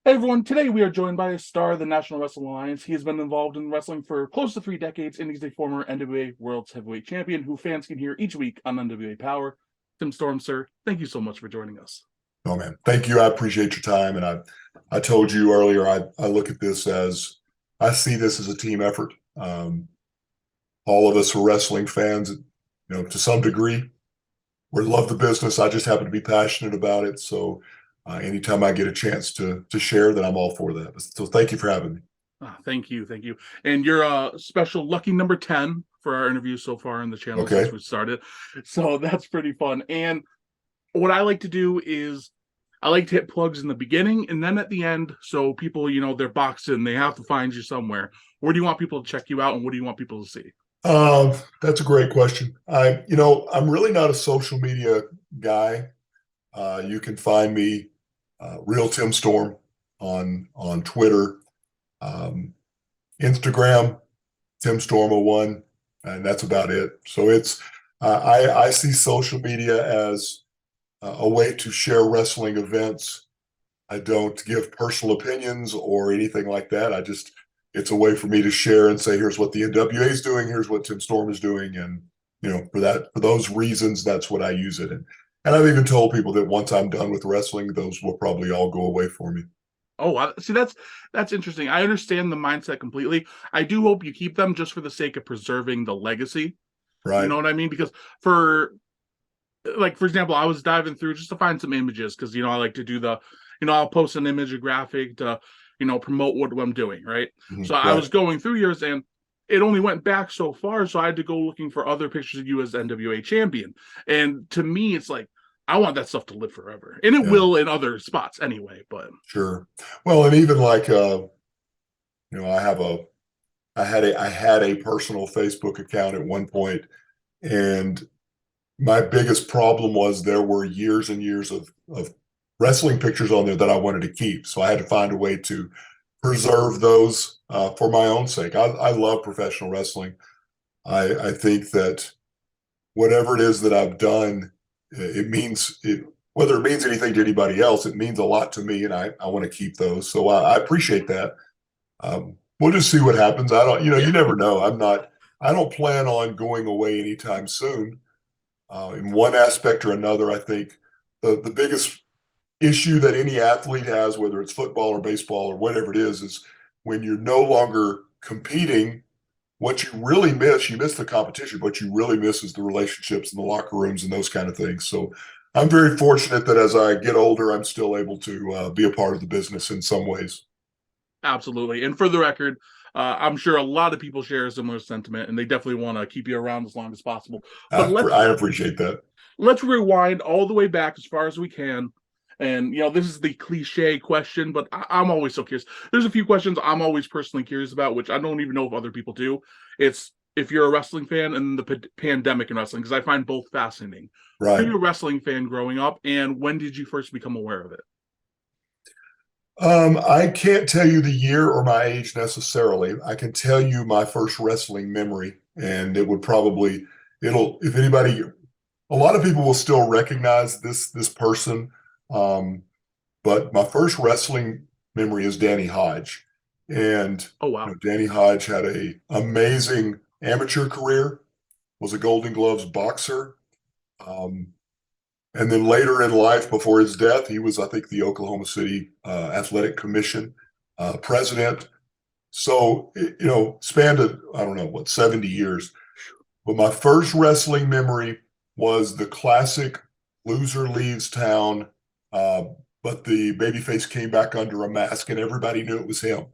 Hey everyone, today we are joined by a star of the National Wrestling Alliance. He has been involved in wrestling for close to 3 decades, and he's a former NWA World Heavyweight Champion who fans can hear each week on NWA Power. Tim Storm, sir, thank you so much for joining us. Oh man, thank you. I appreciate your time. And I told you earlier, I look at this as I see this as a team effort. All of us are wrestling fans, to some degree. We love the business. I just happen to be passionate about it. So anytime I get a chance to share, that I'm all for that. So thank you for having me. Thank you, thank you. And you're a special lucky number 10 for our interview so far on the channel since Okay. we started. So that's pretty fun. And what I like to do is I like to hit plugs in the beginning and then at the end. So people, they're boxed in, they have to find you somewhere. Where do you want people to check you out and what do you want people to see? That's a great question. I'm really not a social media guy. You can find me, Real Tim Storm on Twitter, um, Instagram, Tim Storm 01, and that's about it. So I see social media as a way to share wrestling events. I don't give personal opinions or anything like that. It's a way for me to share and say, here's what the NWA is doing, here's what Tim Storm is doing, and for those reasons, that's what I use it. And I've even told people that once I'm done with wrestling, those will probably all go away for me. Oh, see, that's interesting. I understand the mindset completely. I do hope you keep them just for the sake of preserving the legacy. You know Right. what I mean? Because for example, I was diving through just to find some images because I like to do I'll post an image, a graphic to promote what I'm doing, right? Mhm. So I Right. was going through yours and it only went back so far, so I had to go looking for other pictures of you as NWA champion. And to me, it's like I want that stuff to live forever, and it Yeah. will in other spots anyway. But Sure. Well, and even like I have a I had a personal Facebook account at one point, and my biggest problem was there were years and years of wrestling pictures on there that I wanted to keep. So I had to find a way to preserve those for my own sake. I love professional wrestling. I think that whatever it is that I've done, it means it. Whether it means anything to anybody else, it means a lot to me, and I want to keep those. So I appreciate that. We'll just see what happens. I don't, you yeah, never know. I don't plan on going away anytime soon. In one aspect or another, I think the biggest issue that any athlete has, whether it's football or baseball or whatever it is when you're no longer competing, what you miss the competition. What you really miss is the relationships in the locker rooms and those kind of things. So I'm very fortunate that as I get older, I'm still able to be a part of the business in some ways. absolutely. And for the record, I'm sure a lot of people share a similar sentiment, and they definitely want to keep you around as long as possible. But I appreciate that. let's rewind all the way back as far as we can. And this is the cliche question, but I'm always so curious. There's a few questions I'm always personally curious about, which I don't even know if other people do. It's if you're a wrestling fan and the pandemic in wrestling, because I find both fascinating. Were Right. you a wrestling fan growing up, and when did you first become aware of it? I can't tell you the year or my age necessarily. I can tell you my first wrestling memory, and if anybody, a lot of people will still recognize this person. Um, but my first wrestling memory is Danny Hodge, and Oh wow. Danny Hodge had a amazing amateur career, was a Golden Gloves boxer. Um, and then later in life, before his death, he was, I think, the Oklahoma City Athletic Commission president. So, spanned, I don't know, 70 years. But my first wrestling memory was the classic loser leaves town, uh, but the babyface came back under a mask and everybody knew it was him.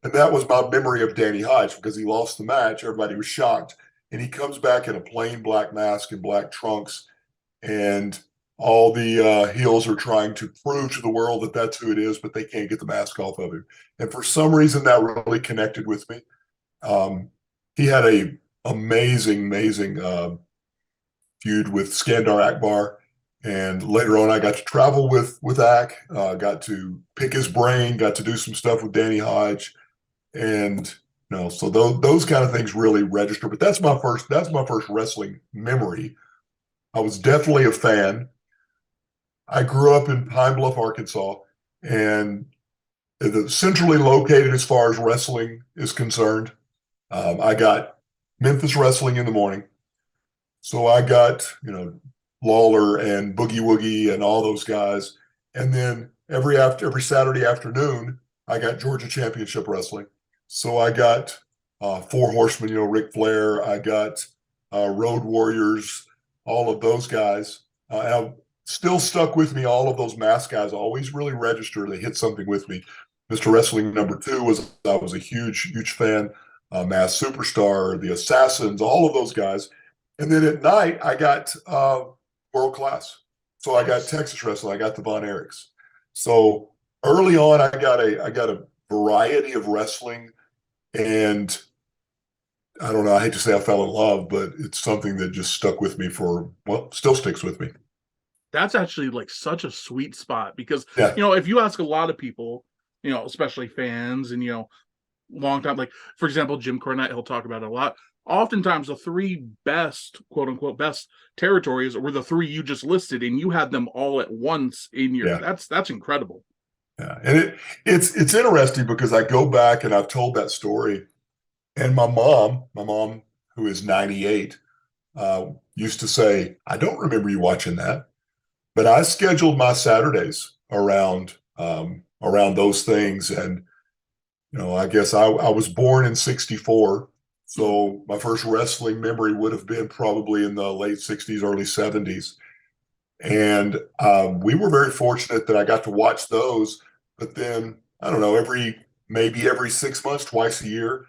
And that was my memory of Danny Hodge because he lost the match. Everybody was shocked. And he comes back in a plain black mask and black trunks, and all the heels are trying to prove to the world that that's who it is, but they can't get the mask off of him. And for some reason, that really connected with me. Um, he had a amazing feud with Skandar Akbar, and later on, I got to travel with Ak, got to pick his brain, got to do some stuff with Danny Hodge, and so those kind of things really register. But that's my first wrestling memory. I was definitely a fan. I grew up in Pine Bluff, Arkansas, and centrally located as far as wrestling is concerned. I got Memphis Wrestling in the morning. So I got, Lawler and Boogie Woogie and all those guys. And then every Saturday afternoon, I got Georgia Championship Wrestling. So I got Four Horsemen, Ric Flair. I got Road Warriors, all of those guys. And I've still stuck with me. All of those mask guys always really register. They hit something with me. Mr. Wrestling #2 I was a huge fan. Mass Superstar, the Assassins, all of those guys. And then at night, I got World Class. So I got Texas Wrestling. I got the Von Erichs. So early on, I got a variety of wrestling, and I don't know. I hate to say I fell in love, but it's something that just stuck with me still sticks with me. That's actually like such a sweet spot because, Yeah. if you ask a lot of people, especially fans and, long time, like, for example, Jim Cornette, he'll talk about it a lot. Oftentimes, the three best, quote unquote, best territories were the three you just listed, and you had them all at once in your. Yeah. That's incredible. Yeah, and it's interesting because I go back and I've told that story, and my mom, who is 98, used to say, "I don't remember you watching that," but I scheduled my Saturdays around those things, and I guess I was born in '64, so my first wrestling memory would have been probably in the late '60s, early '70s. And we were very fortunate that I got to watch those. But then, I don't know, maybe every 6 months, twice a year,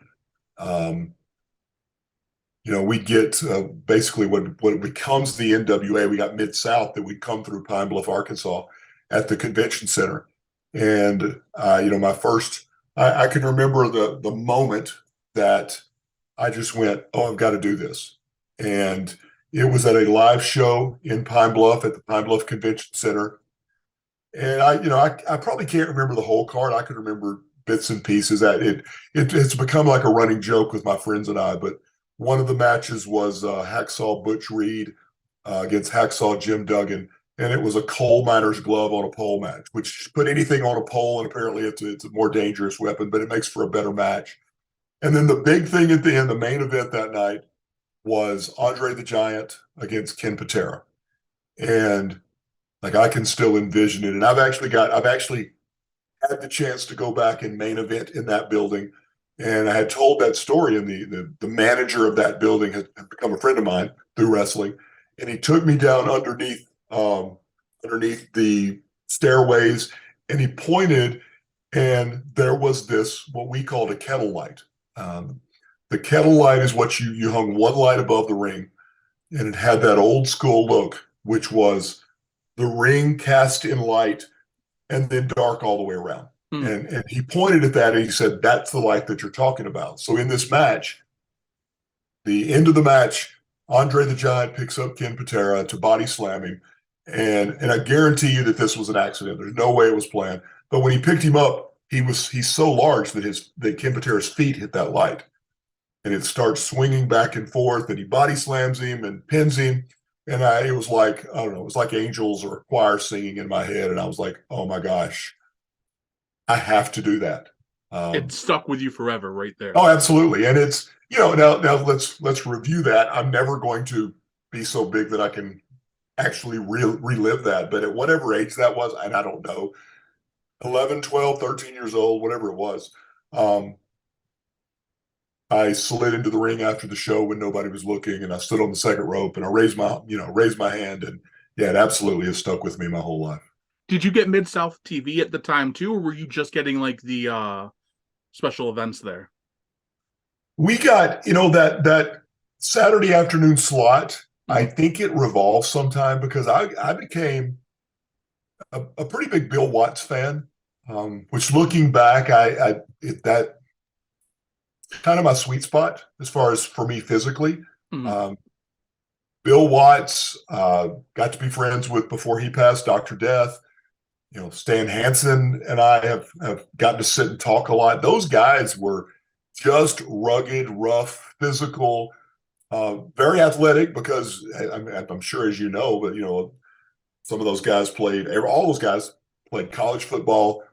we'd get basically what becomes the NWA. We got Mid-South that would come through Pine Bluff, Arkansas at the convention center. And, my first, I can remember the moment that I just went, oh, I've got to do this. And it was at a live show in Pine Bluff at the Pine Bluff Convention Center. And I probably can't remember the whole card. I could remember bits and pieces. It's become like a running joke with my friends and I. But one of the matches was Hacksaw Butch Reed against Hacksaw Jim Duggan, and it was a coal miner's glove on a pole match. Which put anything on a pole, and apparently it's a more dangerous weapon, but it makes for a better match. And then the big thing at the end, the main event that night, was Andre the Giant against Ken Patera. And like I can still envision it. And I've actually had the chance to go back and main event in that building. And I had told that story, and the manager of that building had become a friend of mine through wrestling. And he took me down underneath the stairways, and he pointed, and there was this, what we called a kettle light. The kettle light is what you hung one light above the ring, and it had that old school look, which was the ring cast in light and then dark all the way around. And he pointed at that and he said, "That's the light that you're talking about." So in this match, the end of the match, Andre the Giant picks up Ken Patera to body slam him. And I guarantee you that this was an accident. There's no way it was planned. But when he picked him up, he's so large that Ken Patera's feet hit that light. And it starts swinging back and forth, and he body slams him and pins him. And it was like, I don't know, it was like angels or a choir singing in my head. And I was like, oh my gosh, I have to do that. It stuck with you forever right there. Oh, absolutely. And it's, now let's review that. I'm never going to be so big that I can actually relive that. But at whatever age that was, and I don't know, 11, 12, 13 years old, whatever it was, I slid into the ring after the show when nobody was looking, and I stood on the second rope, and I raised my hand, and yeah, it absolutely has stuck with me my whole life. Did you get Mid-South TV at the time too, or were you just getting like the special events there? We got, that Saturday afternoon slot. I think it revolved sometime because I became a pretty big Bill Watts fan, which looking back, that kind of my sweet spot as far as for me physically. Bill Watts, got to be friends with before he passed, Dr. Death. Stan Hansen and I have gotten to sit and talk a lot. Those guys were just rugged, rough, physical, very athletic because I'm sure, as you know, but some of those guys all those guys played college football,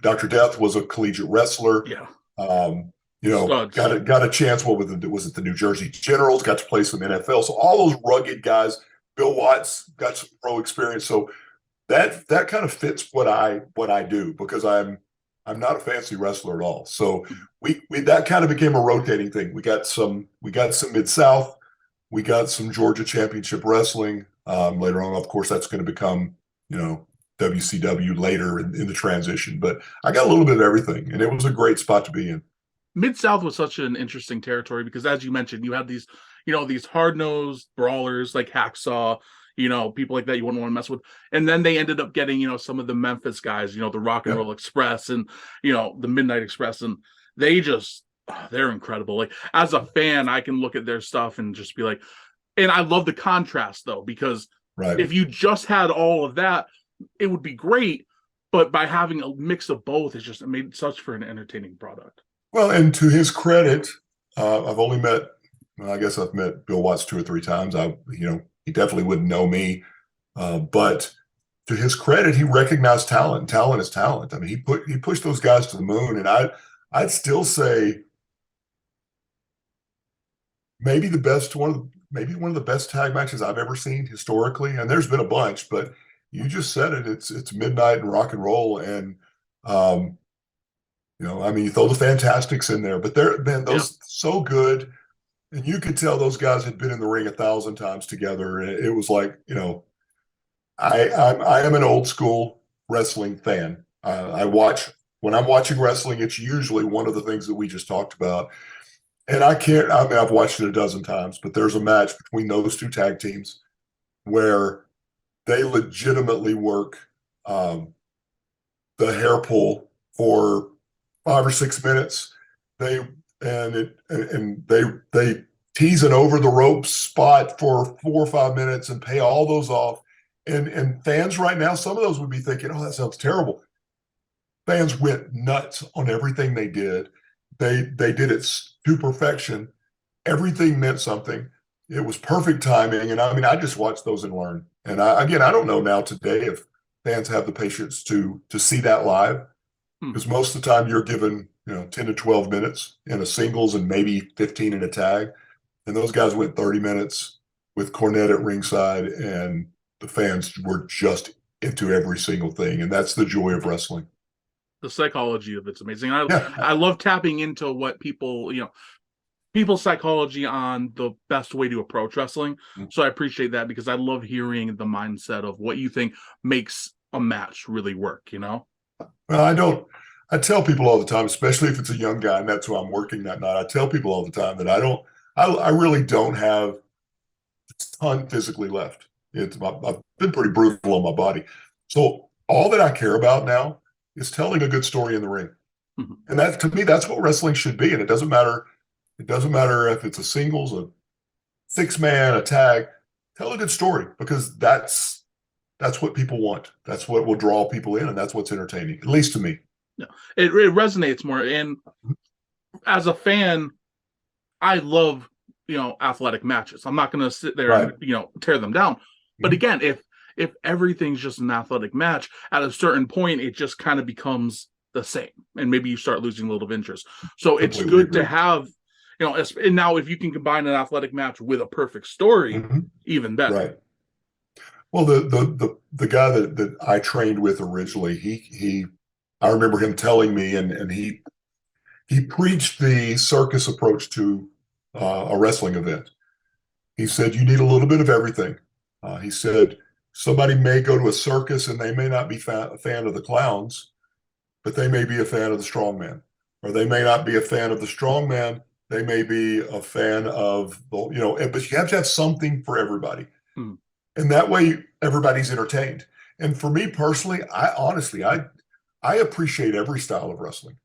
Dr. Death was a collegiate wrestler. Yeah. Got Studs. a chance. What was it? The New Jersey Generals, got to play some NFL. So all those rugged guys. Bill Watts got some pro experience. So that kind of fits what I do, because I'm not a fancy wrestler at all. So we that kind of became a rotating thing. We got some Mid-South, we got some Georgia Championship Wrestling. Later on, of course, that's going to become WCW later in the transition. But I got a little bit of everything, and it was a great spot to be in. Mid-South was such an interesting territory because, as you mentioned, you had these, these hard-nosed brawlers like Hacksaw, people like that you wouldn't want to mess with. And then they ended up getting, some of the Memphis guys, the Rock and Roll Express and, the Midnight Express. And they just, they're incredible. Like, as a fan, I can look at their stuff and just be like, and I love the contrast, though, because if you just had all of that, it would be great. But by having a mix of both, it made such for an entertaining product. Well, and to his credit, I've only met, I guess I've met Bill Watts 2 or 3 times. He definitely wouldn't know me, but to his credit, he recognized talent. Talent is talent. I mean, he pushed those guys to the moon, and I'd still say maybe one of the best tag matches I've ever seen historically. And there's been a bunch, but you just said it. It's Midnight and Rock and Roll, and you throw the Fantastics in there, but those so good, and you could tell those guys had been in the ring 1,000 times together. And it was like, I am an old school wrestling fan. When I'm watching wrestling, it's usually one of the things that we just talked about. And I've watched it a dozen times, but there's a match between those 2 tag teams where they legitimately work the hair pull for 5 or 6 minutes. They tease an over the ropes spot for 4 or 5 minutes and pay all those off. And fans right now, some of those would be thinking, "Oh, that sounds terrible." Fans went nuts on everything they did. They did it to perfection. Everything meant something. It was perfect timing. And I just watched those and learned. And I don't know now today if fans have the patience to see that live, because most of the time you're given 10 to 12 minutes in a singles and maybe 15 in a tag, and those guys went 30 minutes with Cornette at ringside, and the fans were just into every single thing, and that's the joy of wrestling. The psychology of it's amazing. I love tapping into what people's psychology on the best way to approach wrestling. So I appreciate that, because I love hearing the mindset of what you think makes a match really work. Well, I tell people all the time, especially if it's a young guy and that's who I'm working that night, I tell people all the time that I really don't have a ton physically left. I've been pretty brutal on my body. So all that I care about now is telling a good story in the ring. And that, to me, that's what wrestling should be. And it doesn't matter if it's a singles, a 6-man, a tag. Tell a good story, because that's what people want. That's what will draw people in, and that's what's entertaining, at least to me. Yeah, it resonates more. And as a fan, I love athletic matches. I'm not going to sit there and tear them down. But again, if everything's just an athletic match, at a certain point, it just kind of becomes the same, and maybe you start losing a little bit of interest. So it's good to have, and now if you can combine an athletic match with a perfect story, even better. Right. Well, the guy that I trained with originally, I remember him telling me, and he preached the circus approach to a wrestling event. He said, you need a little bit of everything. He said, somebody may go to a circus and they may not be a fan of the clowns, but they may be a fan of the strongman. Or they may not be a fan of the strongman, they may be a fan of, but you have to have something for everybody. And that way everybody's entertained. And for me personally, I appreciate every style of wrestling.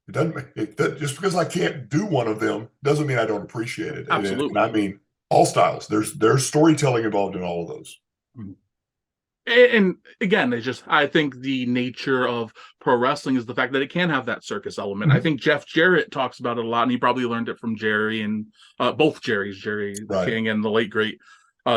Just because I can't do one of them doesn't mean I don't appreciate it. Absolutely. And I mean all styles. There's storytelling involved in all of those. And again, I think the nature of pro wrestling is the fact that it can have that circus element. I think Jeff Jarrett talks about it a lot, and he probably learned it from Jerry and both Jerry's, Jerry King and the late great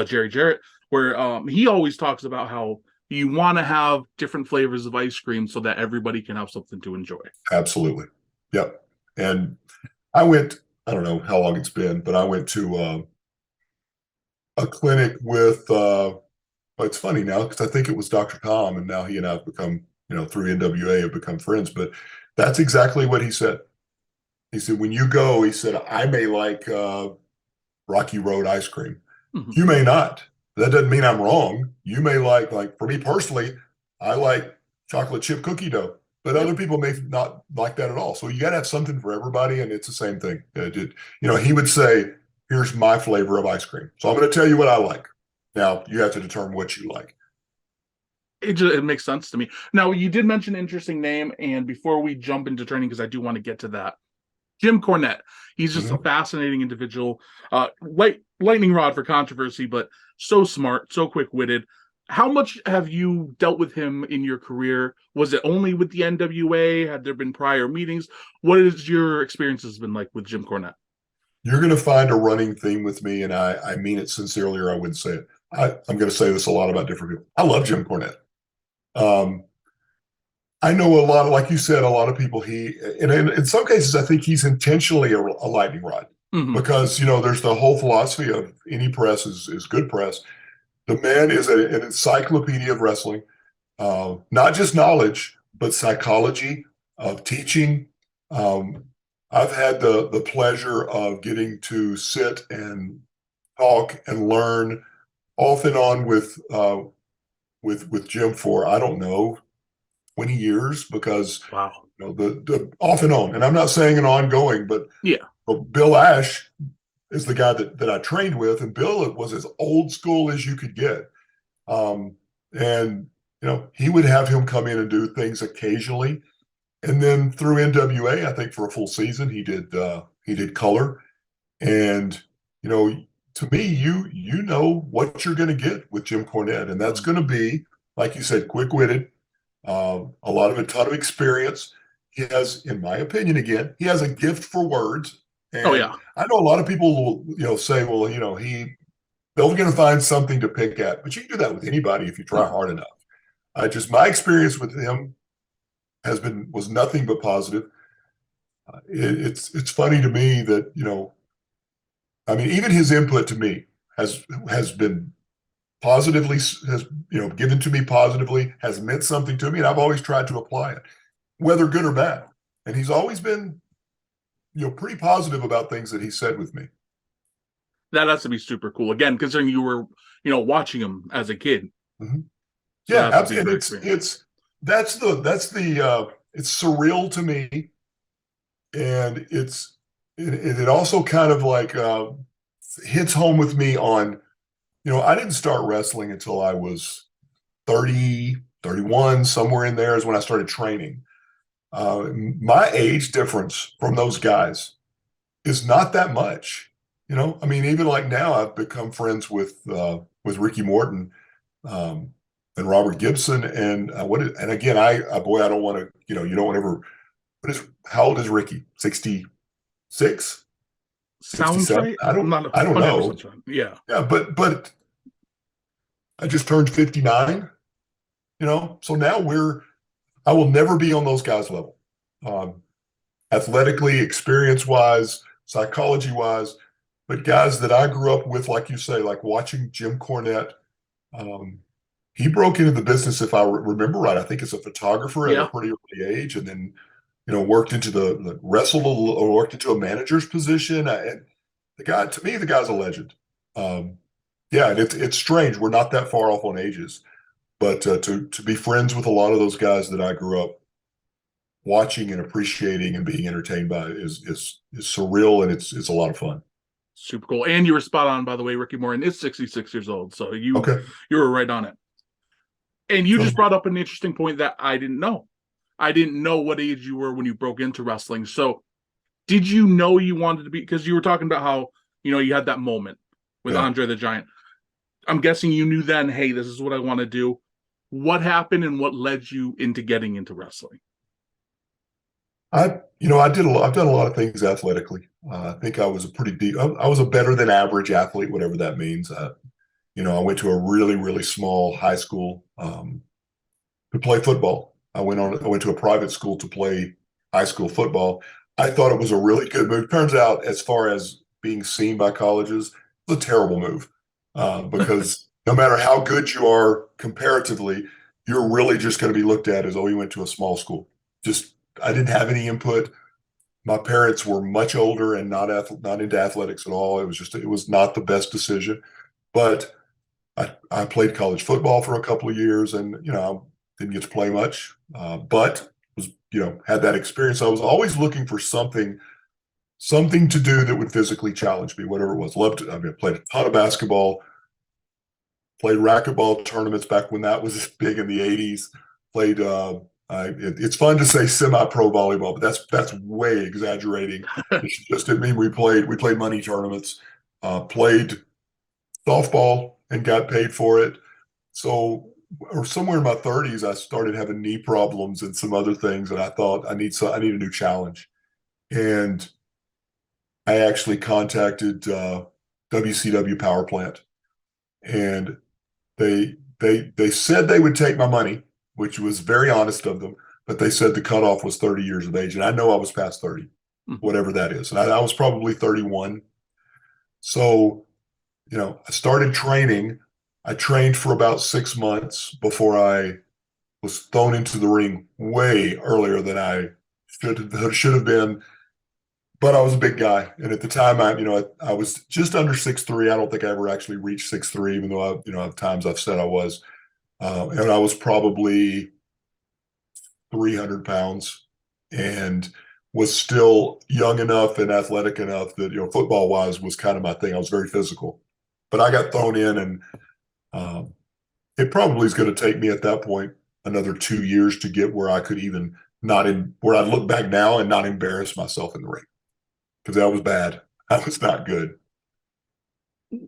Jerry Jarrett, where he always talks about how you want to have different flavors of ice cream so that everybody can have something to enjoy. Absolutely. Yep. And I went, I don't know how long it's been, but I went to a clinic with, well, it's funny now because I think it was Dr. Tom, and now he and I have become, through NWA have become friends. But that's exactly what he said. He said, when you go, he said, I may like Rocky Road ice cream. Mm-hmm. You may not. That doesn't mean I'm wrong. You may like for me personally, I like chocolate chip cookie dough, but other people may not like that at all. So you got to have something for everybody, and it's the same thing. He would say, here's my flavor of ice cream. So I'm going to tell you what I like. Now you have to determine what you like. It makes sense to me. Now, you did mention an interesting name, and before we jump into training, because I do want to get to that, Jim Cornette. He's just a fascinating individual. Lightning rod for controversy, but so smart, so quick-witted. How much have you dealt with him in your career? Was it only with the NWA? Had there been prior meetings? What has your experiences been like with Jim Cornette? You're going to find a running theme with me, and I mean it sincerely, or I wouldn't say it. I'm going to say this a lot about different people. I love Jim Cornette. I know a lot of, like you said, a lot of people, and in some cases, I think he's intentionally a lightning rod because, there's the whole philosophy of any press is good press. The man is an encyclopedia of wrestling, not just knowledge, but psychology, of teaching. I've had the pleasure of getting to sit and talk and learn off and on with Jim for, I don't know, 20 years, because wow, the off and on, and I'm not saying an ongoing, but yeah, Bill Ash is the guy that I trained with, and Bill was as old school as you could get. And he would have him come in and do things occasionally, and then through NWA, I think for a full season he did color, and to me, you know what you're going to get with Jim Cornette, and that's going to be, like you said, quick-witted, a ton of experience. He has, in my opinion, again, he has a gift for words. And I know a lot of people will, say, well, they're going to find something to pick at, but you can do that with anybody if you try hard enough. My experience with him was nothing but positive. It's funny to me that, even his input to me has been positively, given to me positively, has meant something to me, and I've always tried to apply it, whether good or bad. And he's always been, pretty positive about things that he said with me. That has to be super cool. Again, considering you were, watching him as a kid. Mm-hmm. So yeah, absolutely. It's surreal to me, and it also kind of like hits home with me on, I didn't start wrestling until I was 30, 31, somewhere in there is when I started training. My age difference from those guys is not that much. Even like now, I've become friends with Ricky Morton and Robert Gibson, and and again, I don't want to, you don't want to ever. How old is Ricky? 66? Sounds right. I don't know. Yeah. Yeah, but I just turned 59. So now I will never be on those guys' level. Athletically, experience-wise, psychology-wise, but guys that I grew up with, like you say, like watching Jim Cornette, he broke into the business, if I remember right, I think as a photographer at a pretty early age, and then, worked into wrestled or worked into a manager's position. And the guy's a legend. Yeah, and it's strange. We're not that far off on ages, but to be friends with a lot of those guys that I grew up watching and appreciating and being entertained by is surreal, and it's a lot of fun. Super cool. And you were spot on, by the way. Ricky Morton is 66 years old, so you were right on it. And you just brought up an interesting point that I didn't know. I didn't know what age you were when you broke into wrestling. So did you know you wanted to be, because you were talking about how, you had that moment with Andre the Giant. I'm guessing you knew then, hey, this is what I want to do. What happened and what led you into getting into wrestling? I've done a lot of things athletically. I think I was I was a better than average athlete, whatever that means. I went to a really, really small high school. to play football. I went to a private school to play high school football. I thought it was a really good move. Turns out, as far as being seen by colleges, it's a terrible move because no matter how good you are comparatively, you're really just going to be looked at as, oh, you went to a small school. Just I didn't have any input. My parents were much older and not into athletics at all. It was not the best decision. But I played college football for a couple of years, and I didn't get to play much, but was had that experience. I was always looking for something to do that would physically challenge me, whatever it was. Loved it. I mean, I played a ton of basketball, played racquetball tournaments back when that was big in the '80s. Played. It's fun to say semi-pro volleyball, but that's way exaggerating. It just didn't mean we played money tournaments, played softball and got paid for it. So, or somewhere in my 30s, I started having knee problems and some other things, and I thought I need a new challenge. And I actually contacted WCW Power Plant, and they said they would take my money, which was very honest of them, but they said the cutoff was 30 years of age, and I know I was past 30, whatever that is, and I was probably 31. So, I started training. I trained for about 6 months before I was thrown into the ring way earlier than I should have been. But I was a big guy, and at the time, I was just under 6'3". I don't think I ever actually reached 6'3", even though at times I've said I was, and I was probably 300 pounds, and was still young enough and athletic enough that football wise was kind of my thing. I was very physical, but I got thrown in, and it probably is going to take me at that point another 2 years to get where I could even where I look back now and not embarrass myself in the ring, because that was bad. That was not good.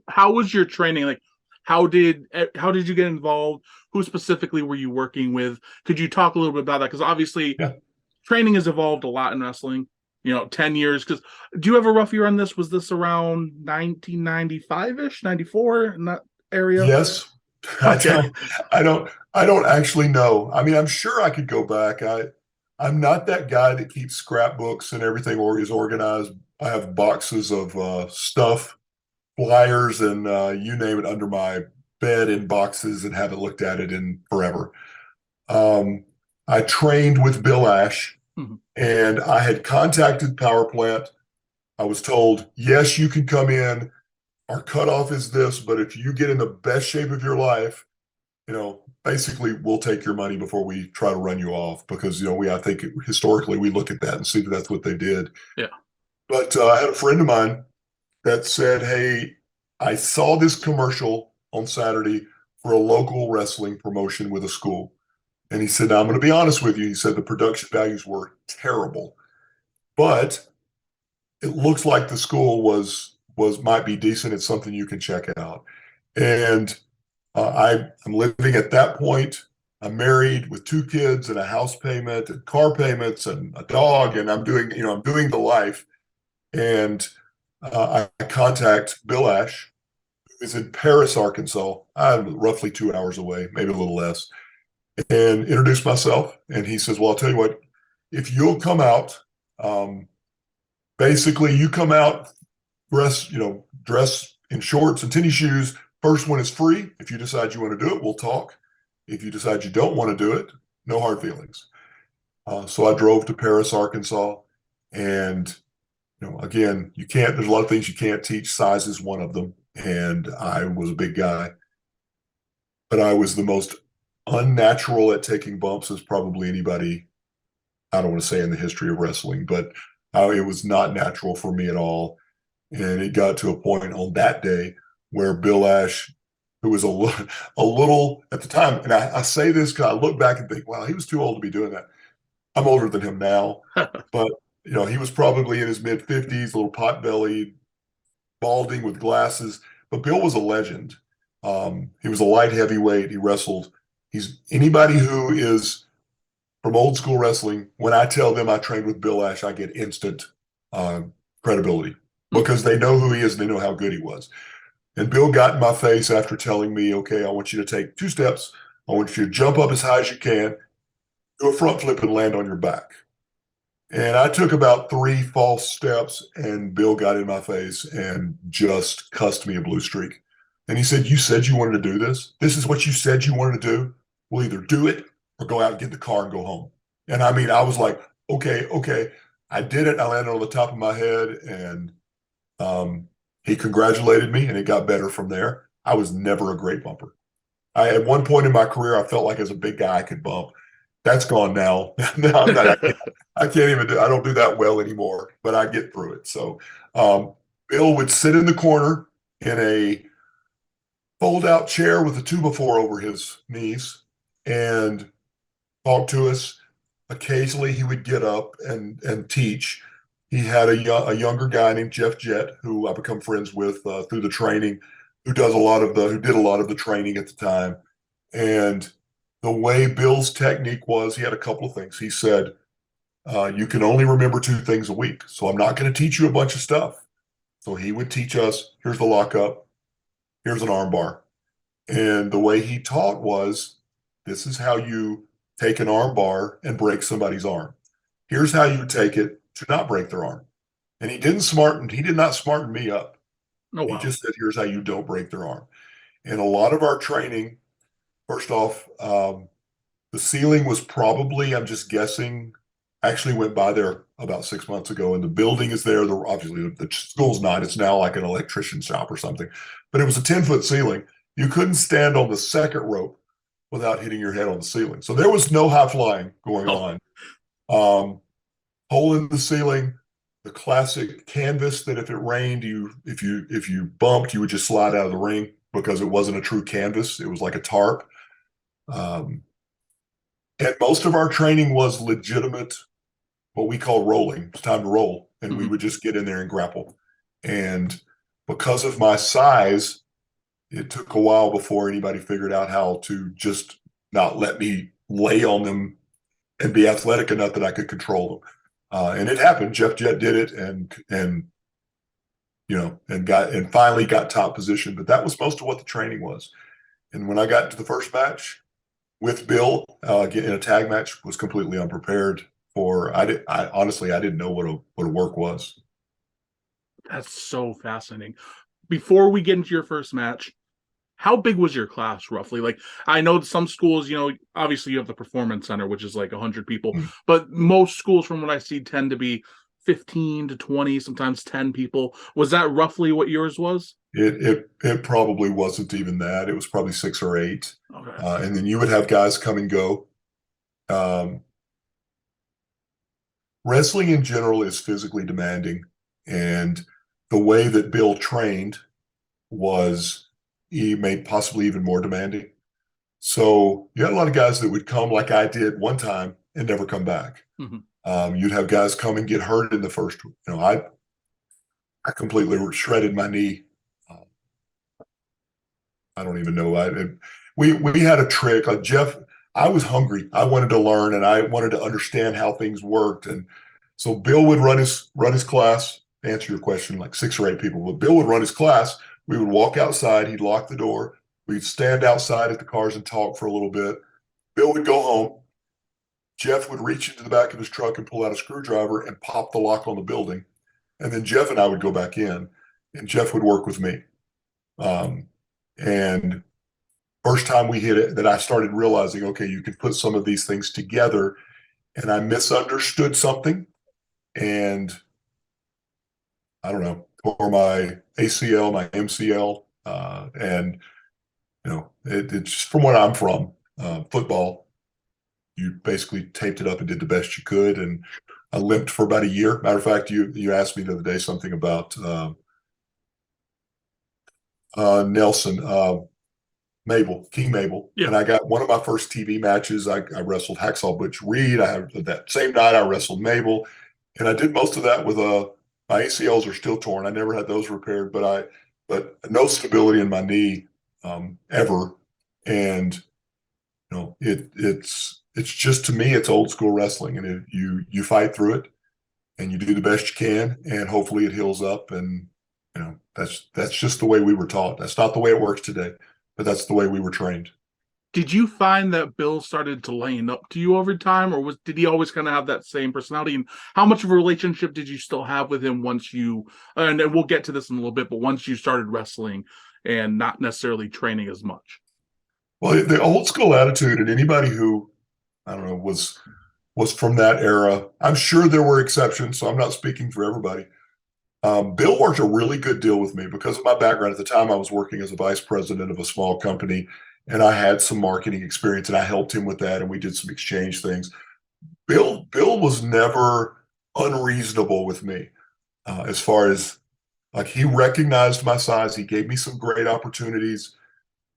How was your training? Like, how did you get involved? Who specifically were you working with? Could you talk a little bit about that? Because obviously, Yeah. Training has evolved a lot in wrestling. 10 years. Because do you have a rough year on this? Was this around 1995-ish, 94 in that area? Yes. Okay. I don't actually know. I mean, I'm sure I could go back. I'm not that guy that keeps scrapbooks and everything or is organized. I have boxes of stuff, flyers, and you name it under my bed in boxes, and haven't looked at it in forever. I trained with Bill Ash, and I had contacted Power Plant. I was told, yes, you can come in. Our cutoff is this, but if you get in the best shape of your life, basically we'll take your money before we try to run you off, because, I think historically we look at that and see that that's what they did. Yeah. But I had a friend of mine that said, hey, I saw this commercial on Saturday for a local wrestling promotion with a school. And he said, now, I'm going to be honest with you. He said the production values were terrible, but it looks like the school might be decent. It's something you can check out. And I'm living at that point. I'm married with 2 kids and a house payment and car payments and a dog, and I'm doing the life. And I contact Bill Ash, who is in Paris, Arkansas. I'm roughly 2 hours away, maybe a little less, and introduce myself. And he says, well, I'll tell you what, if you'll come out, basically you come out, dress in shorts and tennis shoes. First one is free. If you decide you want to do it, we'll talk. If you decide you don't want to do it, no hard feelings. So I drove to Paris, Arkansas, and again, there's a lot of things you can't teach. Size is one of them. And I was a big guy, but I was the most unnatural at taking bumps as probably anybody, I don't want to say in the history of wrestling, but it was not natural for me at all. And it got to a point on that day where Bill Ash, who was a little at the time, and I say this because I look back and think, wow, he was too old to be doing that. I'm older than him now, but he was probably in his mid 50s, a little pot bellied, balding with glasses. But Bill was a legend. He was a light heavyweight. He wrestled. He's anybody who is from old school wrestling. When I tell them I trained with Bill Ash, I get instant credibility, because they know who he is and they know how good he was. And Bill got in my face after telling me, okay, I want you to take 2 steps I want you to jump up as high as you can, do a front flip and land on your back. And I took about 3 false steps, and Bill got in my face and just cussed me a blue streak. And he said, "You said you wanted to do this? This is what you said you wanted to do? We'll either do it or go out and get in the car and go home." And I mean, I was like, okay, okay. I did it. I landed on the top of my head, and he congratulated me, and it got better from there. I was never a great bumper. At one point in my career, I felt like as a big guy, I could bump. That's gone now. Now I'm not. I can't even do. I don't do that well anymore, but I get through it. So, Bill would sit in the corner in a fold-out chair with a 2x4 over his knees and talk to us. Occasionally, he would get up and teach. He had a younger guy named Jeff Jett, who I become friends with through the training, who did a lot of the training at the time. And the way Bill's technique was, he had a couple of things. He said, "You can only remember 2 things a week, so I'm not going to teach you a bunch of stuff." So he would teach us, here's the lockup, here's an armbar. And the way he taught was, this is how you take an armbar and break somebody's arm. Here's how you take it to not break their arm. And he did not smarten me up. Oh, He wow. just said, here's how you don't break their arm. And a lot of our training, first off, the ceiling was probably, I'm just guessing, actually went by there about 6 months ago, and the building is there. Obviously, the school's not. It's now like an electrician shop or something. But it was a 10-foot ceiling. You couldn't stand on the second rope without hitting your head on the ceiling. So there was no high flying going Oh, on. Hole in the ceiling, the classic canvas that if it rained, if you bumped, you would just slide out of the ring because it wasn't a true canvas. It was like a tarp. And most of our training was legitimate, what we call rolling. It's time to roll. And we would just get in there and grapple. And because of my size, it took a while before anybody figured out how to just not let me lay on them and be athletic enough that I could control them. And it happened. Jeff Jett did it, and finally got top position. But that was most of what the training was. And when I got to the first match with Bill, in a tag match, was completely unprepared for. I honestly, I didn't know what a work was. that's so fascinating. Before we get into your first match, how big was your class roughly? Like, I know some schools, obviously you have the performance center, which is like 100 people, but most schools from what I see tend to be 15 to 20, sometimes 10 people. Was that roughly what yours was? It probably wasn't even that. It was probably 6 or 8. Okay. And then you would have guys come and go. Wrestling in general is physically demanding, and the way that Bill trained was he made possibly even more demanding. So you had a lot of guys that would come like I did one time and never come back. You'd have guys come and get hurt in the first. I completely shredded my knee. I don't even know. We had a trick. Like Jeff, I was hungry. I wanted to learn, and I wanted to understand how things worked. And so Bill would run his class. To answer your question, like 6 or 8 people. But Bill would run his class. We would walk outside. He'd lock the door. We'd stand outside at the cars and talk for a little bit. Bill would go home. Jeff would reach into the back of his truck and pull out a screwdriver and pop the lock on the building. And then Jeff and I would go back in, and Jeff would work with me. And first time we hit it, that I started realizing, okay, you can put some of these things together. And I misunderstood something, and I don't know, tore my ACL, my MCL, and it's from what I'm from, football. You basically taped it up and did the best you could, and I limped for about a year. Matter of fact, you asked me the other day something about Nelson. King Mabel. Yeah. And I got one of my first TV matches. I wrestled Hacksaw Butch Reed. I had that same night I wrestled Mabel, and I did most of that with my ACLs are still torn. I never had those repaired, but no stability in my knee ever. And it's just, to me, it's old school wrestling, and you fight through it, and you do the best you can, and hopefully it heals up. And that's just the way we were taught. That's not the way it works today, but that's the way we were trained. Did you find that Bill started to lighten up to you over time, or did he always kind of have that same personality? And how much of a relationship did you still have with him once you? And we'll get to this in a little bit, but once you started wrestling and not necessarily training as much. Well, the old school attitude, and anybody who I don't know was from that era. I'm sure there were exceptions, so I'm not speaking for everybody. Bill worked a really good deal with me because of my background. At the time, I was working as a vice president of a small company, and I had some marketing experience, and I helped him with that, and we did some exchange things. Bill was never unreasonable with me as far as like he recognized my size. He gave me some great opportunities.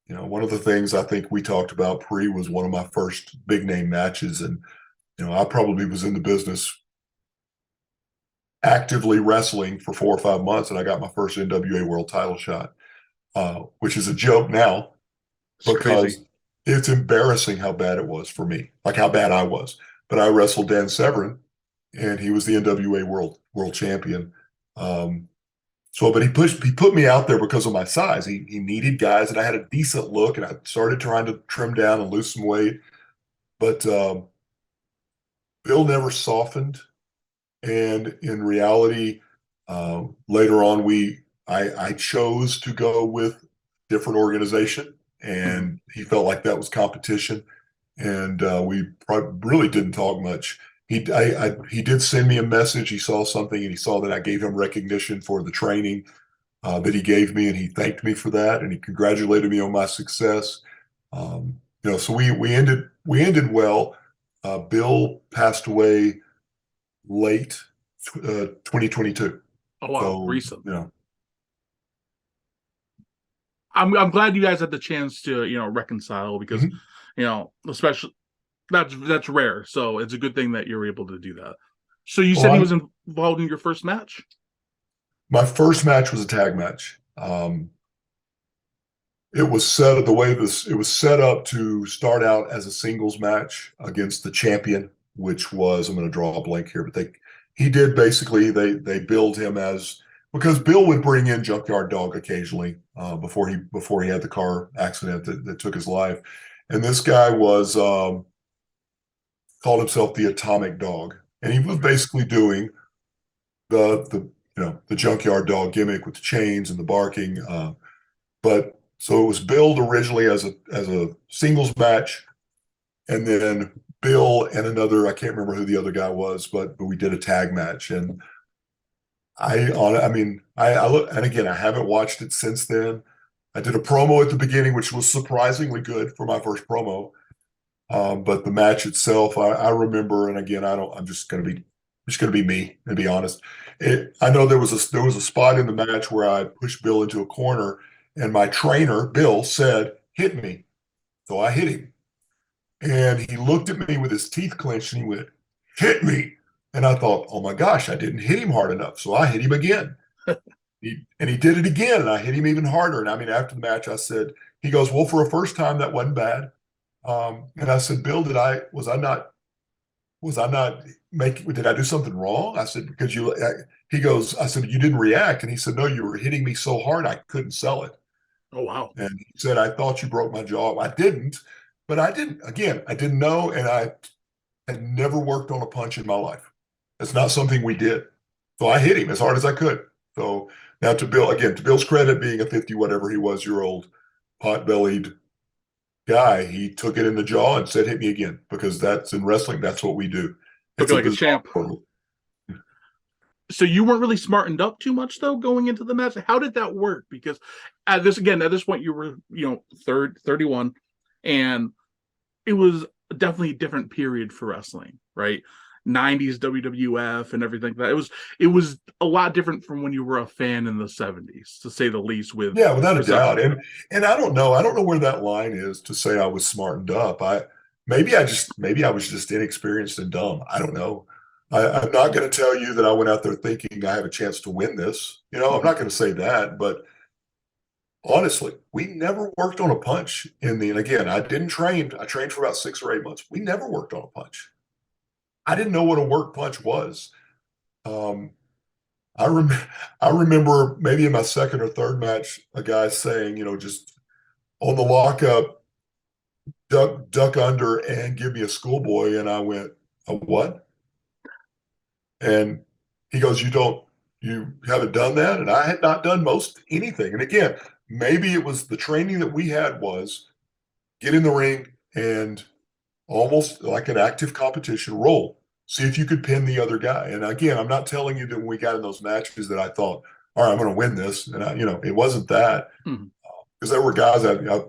You know, one of the things I think we talked about pre was one of my first big name matches, and you know, I probably was in the business actively wrestling for 4 or 5 months, and I got my first NWA world title shot, which is a joke now It's crazy. because it's embarrassing how bad it was for me, like how bad I was. But I wrestled Dan Severn, and he was the NWA world champion. But he put me out there because of my size. He needed guys, and I had a decent look, and I started trying to trim down and lose some weight. But Bill never softened. And in reality, later on, I chose to go with different organization, Mm-hmm. and he felt like that was competition, and we really didn't talk much. He did send me a message. He saw something, and he saw that I gave him recognition for the training that he gave me, and he thanked me for that, and he congratulated me on my success. You know, so we ended well. Bill passed away late 2022. Oh wow, So, recent. you know, I'm glad you guys had the chance to reconcile because mhm. especially that's rare. So it's a good thing that you're able to do that. So you Well, said he was involved in your first match. my first match was a tag match. It was set the way this it was set up to start out as a singles match against the champion, which was I'm going to draw a blank here, but he did basically they billed him as because Bill would bring in Junkyard Dog occasionally before he had the car accident that took his life, and this guy was called himself the Atomic Dog, and he was Okay. basically doing the Junkyard Dog gimmick with the chains and the barking. But so it was billed originally as a singles match, and then Bill and another I can't remember who the other guy was, but we did a tag match, and I look and again I haven't watched it since then. I did a promo at the beginning, which was surprisingly good for my first promo. But the match itself, I remember, and again, I don't. I'm just gonna be me and be honest. I know there was a spot in the match where I pushed Bill into a corner, and my trainer Bill said, "Hit me," so I hit him, and he looked at me with his teeth clenched, and he went, "Hit me," and I thought, "Oh my gosh, I didn't hit him hard enough," so I hit him again. And he did it again, and I hit him even harder. And I mean, after the match, I said, he goes, "Well, for a first time, that wasn't bad." And I said, "Bill, was I not making, did I do something wrong?" I said, "Because he goes, I said, "You didn't react." And he said, "No, you were hitting me so hard, I couldn't sell it." Oh wow. And he said, "I thought you broke my jaw." I didn't, but I didn't know. And I had never worked on a punch in my life. It's not something we did. So I hit him as hard as I could. So now to Bill's credit, being a 50 whatever he was year old, pot bellied guy, he took it in the jaw and said, "Hit me again," because that's in wrestling. That's what we do. Took It's it a like a bizarre champ. world. So you weren't really smartened up too much though going into the match. How did that work? Because at this point you were 31, and it was definitely a different period for wrestling, right? 90s WWF and everything like that. It was a lot different from when you were a fan in the 70s, to say the least, with Yeah, without a doubt. reception. And I don't know. I don't know where that line is to say I was smartened up. Maybe I was just inexperienced and dumb. I don't know. I'm not going to tell you that I went out there thinking I have a chance to win this. I'm Mhm. not going to say that, but honestly, we never worked on a punch and again, I didn't train. I trained for about 6 or 8 months. We never worked on a punch. I didn't know what a work punch was. Um, I rem I remember maybe in my second or third match, a guy saying, just on the lockup, duck under and give me a schoolboy. And I went, a what? And he goes, you haven't done that? And I had not done most anything. And again, maybe it was the training that we had was get in the ring and almost like an active competition roll. See if you could pin the other guy. And again, I'm not telling you that when we got in those matches that I thought, all right, I'm going to win this. And it wasn't that, because there were guys let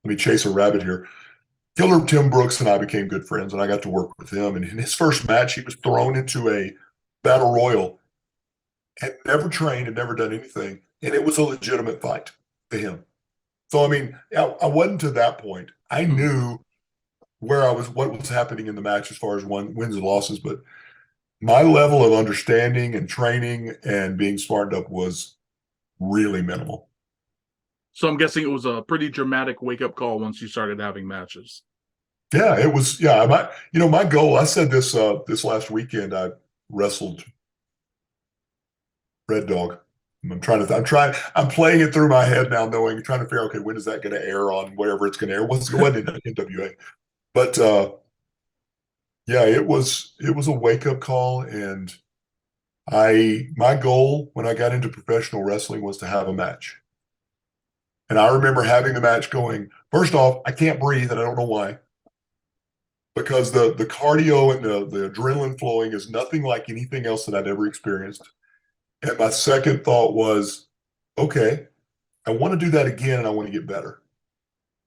me chase a rabbit here. Killer Tim Brooks and I became good friends, and I got to work with him. And in his first match, he was thrown into a battle royal, had never trained, had never done anything, and it was a legitimate fight to him. So, I mean, I wasn't to that point. I knew where I was, what was happening in the match as far as wins and losses, but my level of understanding and training and being smartened up was really minimal. So I'm guessing it was a pretty dramatic wake-up call once you started having matches. Yeah, it was. Yeah, my goal. I said this this last weekend. I wrestled Red Dog. I'm playing it through my head now, trying to figure out, okay, when is that going to air on wherever it's going to air? It wasn't in NWA, but yeah, it was a wake up call, and my goal when I got into professional wrestling was to have a match. And I remember having the match going, first off, I can't breathe, and I don't know why, because the cardio and the adrenaline flowing is nothing like anything else that I'd ever experienced. And my second thought was, okay, I want to do that again, and I want to get better.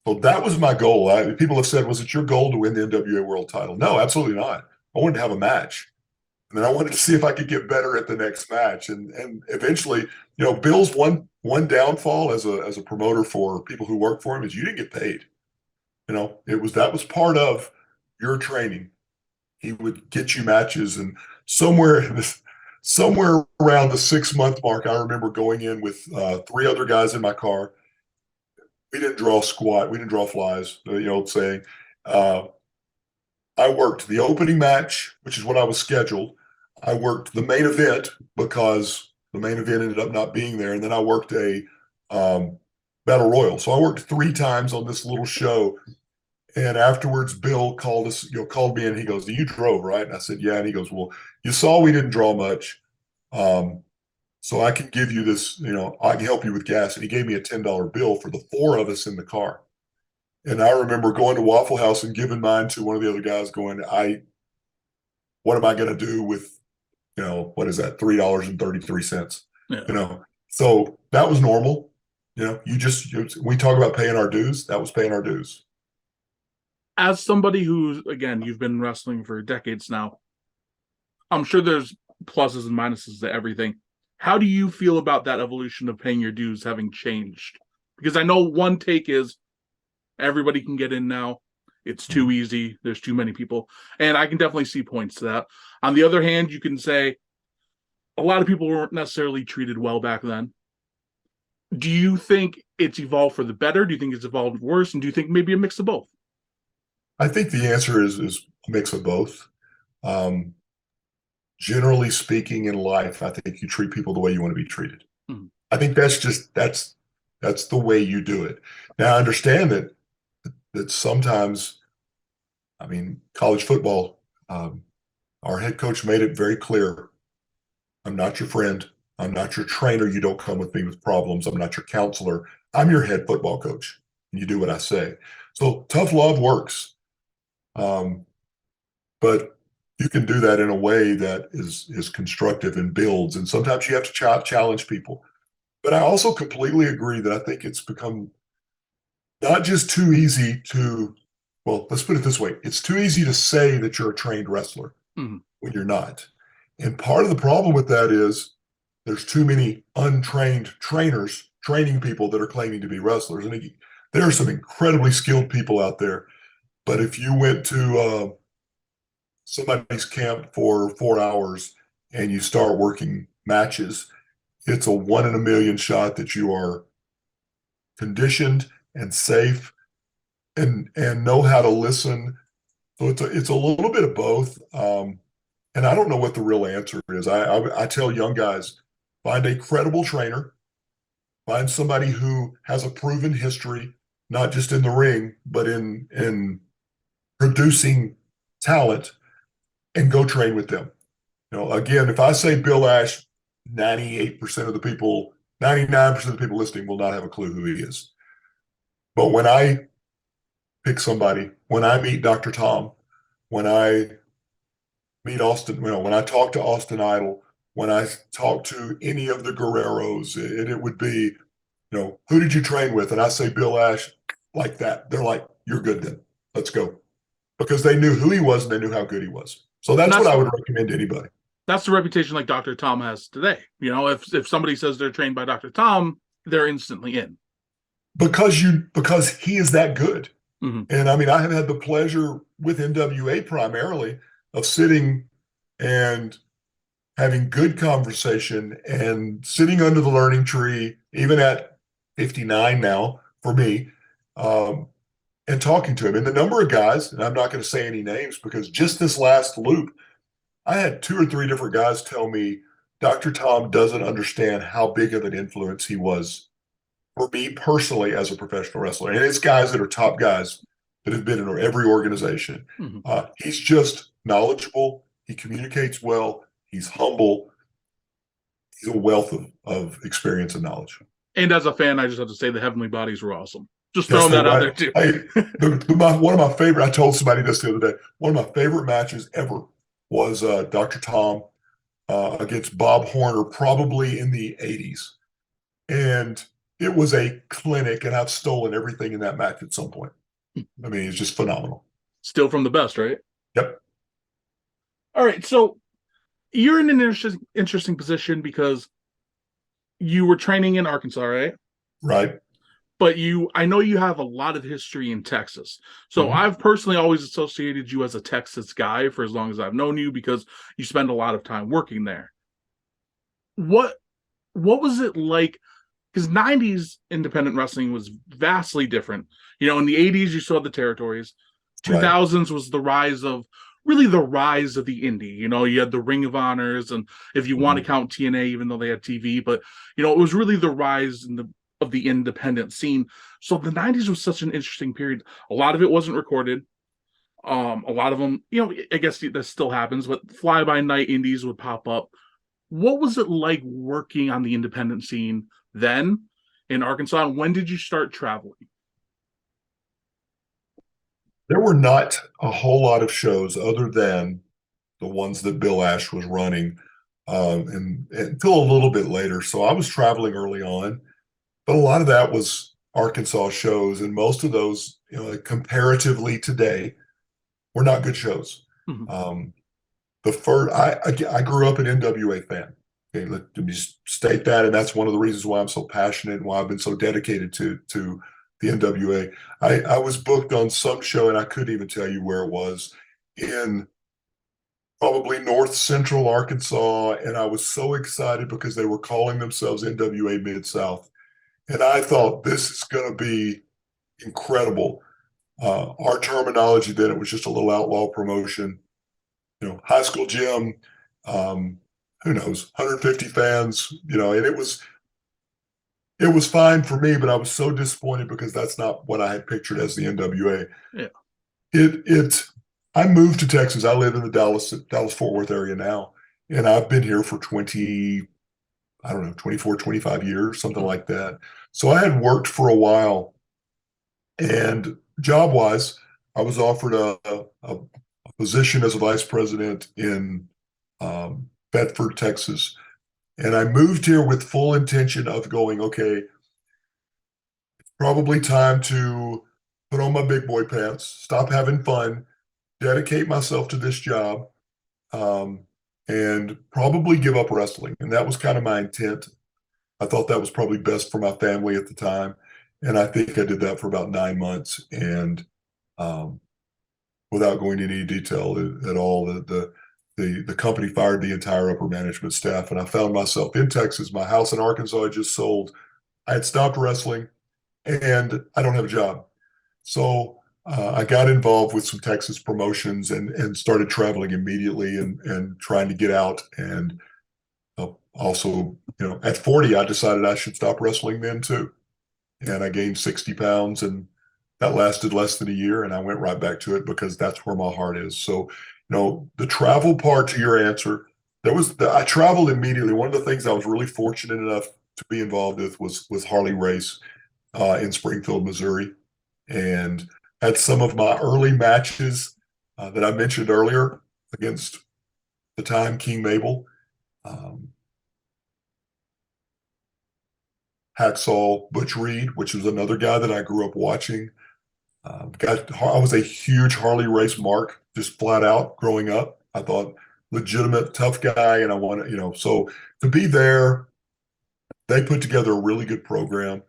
So that was my goal. People have said, was it your goal to win the NWA World Title? No, absolutely not. I wanted to have a match. And then I wanted to see if I could get better at the next match. And eventually, Bill's one downfall as a promoter for people who work for him is you didn't get paid. That was part of your training. He would get you matches, and somewhere around the 6-month mark, I remember going in with 3 other guys in my car. We didn't draw squat. We didn't draw flies, the old saying. I worked the opening match, which is what I was scheduled. I worked the main event because the main event ended up not being there. And then I worked a battle royal. So I worked 3 times on this little show. And afterwards, Bill called me and he goes, you drove, right? And I said, yeah. And he goes, well, you saw we didn't draw much. So I can give you this, I can help you with gas. And he gave me a $10 bill for the 4 of us in the car. And I remember going to Waffle House and giving mine to one of the other guys going, what am I going to do with, what is that? $3.33. Yeah. So that was normal. We talk about paying our dues. That was paying our dues. As somebody who's, again, you've been wrestling for decades now, I'm sure there's pluses and minuses to everything. How do you feel about that evolution of paying your dues having changed? Because I know one take is everybody can get in now. It's too easy. There's too many people. And I can definitely see points to that. On the other hand, you can say a lot of people weren't necessarily treated well back then. Do you think it's evolved for the better? Do you think it's evolved worse? And do you think maybe a mix of both? I think the answer is a mix of both. Generally speaking, in life, I think you treat people the way you want to be treated. Mm-hmm. I think that's the way you do it. Now, I understand that sometimes, college football, our head coach made it very clear. I'm not your friend. I'm not your trainer. You don't come with me with problems. I'm not your counselor. I'm your head football coach. And you do what I say. So tough love works. But you can do that in a way that is constructive and builds. And sometimes you have to challenge people. But I also completely agree that I think it's become not just too easy to, well, let's put it this way. It's too easy to say that you're a trained wrestler when you're not. And part of the problem with that is there's too many untrained trainers training people that are claiming to be wrestlers. And there are some incredibly skilled people out there. But if you went to somebody's camp for 4 hours and you start working matches, it's a 1 in a million shot that you are conditioned and safe and know how to listen. So it's a little bit of both. And I don't know what the real answer is. I tell young guys, find a credible trainer, find somebody who has a proven history, not just in the ring, but in producing talent, and go train with them. Again, if I say Bill Ash, 98% of the people, 99% of the people listening will not have a clue who he is. But when I pick somebody, when I meet Dr. Tom, when I meet Austin, when I talk to Austin Idol, when I talk to any of the Guerreros, it would be, who did you train with? And I say Bill Ash, like that. They're like, you're good then. Let's go. Because they knew who he was and they knew how good he was. So And that's what I would recommend to anybody. that's the reputation like Dr. Tom has today. If somebody says they're trained by Dr. Tom, they're instantly in. Because he is that good. Mm-hmm. And I mean, I have had the pleasure with NWA primarily of sitting and having good conversation and sitting under the learning tree, even at 59 now for me, and talking to him. And the number of guys, and I'm not going to say any names because just this last loop, I had 2 or 3 different guys tell me Dr. Tom doesn't understand how big of an influence he was for me personally as a professional wrestler. And it's guys that are top guys that have been in every organization. Mm-hmm. He's just knowledgeable. He communicates well. He's humble. He's a wealth of experience and knowledge. And as a fan, I just have to say the Heavenly Bodies were awesome. Just throwing that out there too. One of my favorite, I told somebody this the other day, one of my favorite matches ever was Dr. Tom against Bob Horner, probably in the 80s. And it was a clinic, and I've stolen everything in that match at some point. I mean, it's just phenomenal. Still from the best, right? Yep. All right. So you're in an interesting position because you were training in Arkansas, right? Right. But I know you have a lot of history in Texas. So mm-hmm. I've personally always associated you as a Texas guy for as long as I've known you because you spend a lot of time working there. What was it like? Because 90s independent wrestling was vastly different. In the 80s, you saw the territories. 2000s right. was the rise of the indie. You had the Ring of Honors, and if you mm-hmm. want to count TNA, even though they had TV, but it was really the rise of the independent scene. So the 90s was such an interesting period. A lot of it wasn't recorded. A lot of them, I guess that still happens, but fly-by-night indies would pop up. What was it like working on the independent scene then in Arkansas? And when did you start traveling? There were not a whole lot of shows other than the ones that Bill Ash was running and until a little bit later. So I was traveling early on, but a lot of that was Arkansas shows. And most of those, comparatively today, were not good shows. Mm-hmm. I grew up an NWA fan. Okay, let me state that, and that's one of the reasons why I'm so passionate and why I've been so dedicated to the NWA. I was booked on some show, and I couldn't even tell you where it was, in probably north central Arkansas, and I was so excited because they were calling themselves NWA Mid-South, and I thought this is going to be incredible. Our terminology then, it was just a little outlaw promotion. High school gym, who knows, 150 fans, and it was fine for me, but I was so disappointed because that's not what I had pictured as the NWA. Yeah. I moved to Texas. I live in the Dallas-Fort Worth area now, and I've been here for 24, 25 years, something like that. So I had worked for a while, and job-wise, I was offered a position as a vice president in Bedford, Texas. And I moved here with full intention of going, okay, it's probably time to put on my big boy pants, stop having fun, dedicate myself to this job, and probably give up wrestling. And that was kind of my intent. I thought that was probably best for my family at the time. And I think I did that for about 9 months. And without going into any detail at all, the company fired the entire upper management staff, and I found myself in Texas. My house in Arkansas had just sold. I had stopped wrestling, and I don't have a job. So I got involved with some Texas promotions and started traveling immediately and trying to get out. And also, at 40, I decided I should stop wrestling then too. And I gained 60 pounds, and that lasted less than a year, and I went right back to it because that's where my heart is. So, the travel part to your answer, I traveled immediately. One of the things I was really fortunate enough to be involved with was Harley Race in Springfield, Missouri, and had some of my early matches that I mentioned earlier against the time King Mabel, um, Hacksaw Butch Reed, which was another guy that I grew up watching. I was a huge Harley Race mark, just flat out growing up. I thought legitimate tough guy, and I wanted, so to be there, they put together a really good program.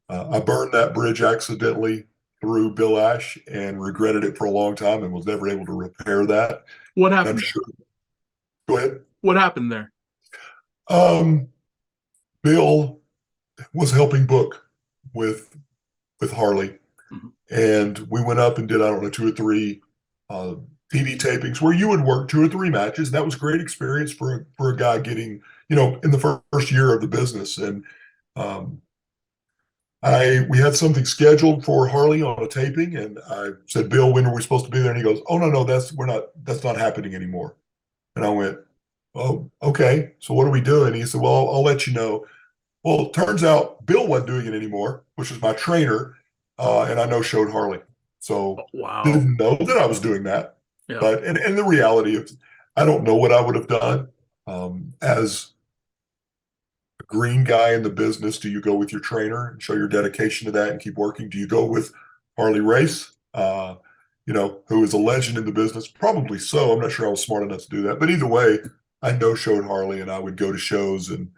I burned that bridge accidentally through Bill Ash and regretted it for a long time and was never able to repair that. What I'm happened? sure. Go ahead. What happened there? Um, Bill was helping book with Harley, Mhm. and we went up and did, I don't know, 2 or 3 uh, TV tapings where you would work 2 or 3 matches. And that was a great experience for a guy getting, in the first year of the business. And um, we had something scheduled for Harley on a taping, and I said, Bill, when are we supposed to be there? And he goes, oh, no, that's not happening anymore. And I went, oh, okay. So what are we doing? He said, well, I'll let you know. Well, it turns out Bill wasn't doing it anymore, which was my trainer, and I no showed Harley. So Oh, wow. didn't know that I was doing that. Yeah. But and the reality of, I don't know what I would have done as a green guy in the business. Do you go with your trainer and show your dedication to that and keep working? Do you go with Harley Race, who is a legend in the business? Probably so. I'm not sure I was smart enough to do that. But either way, I no showed Harley, and I would go to shows and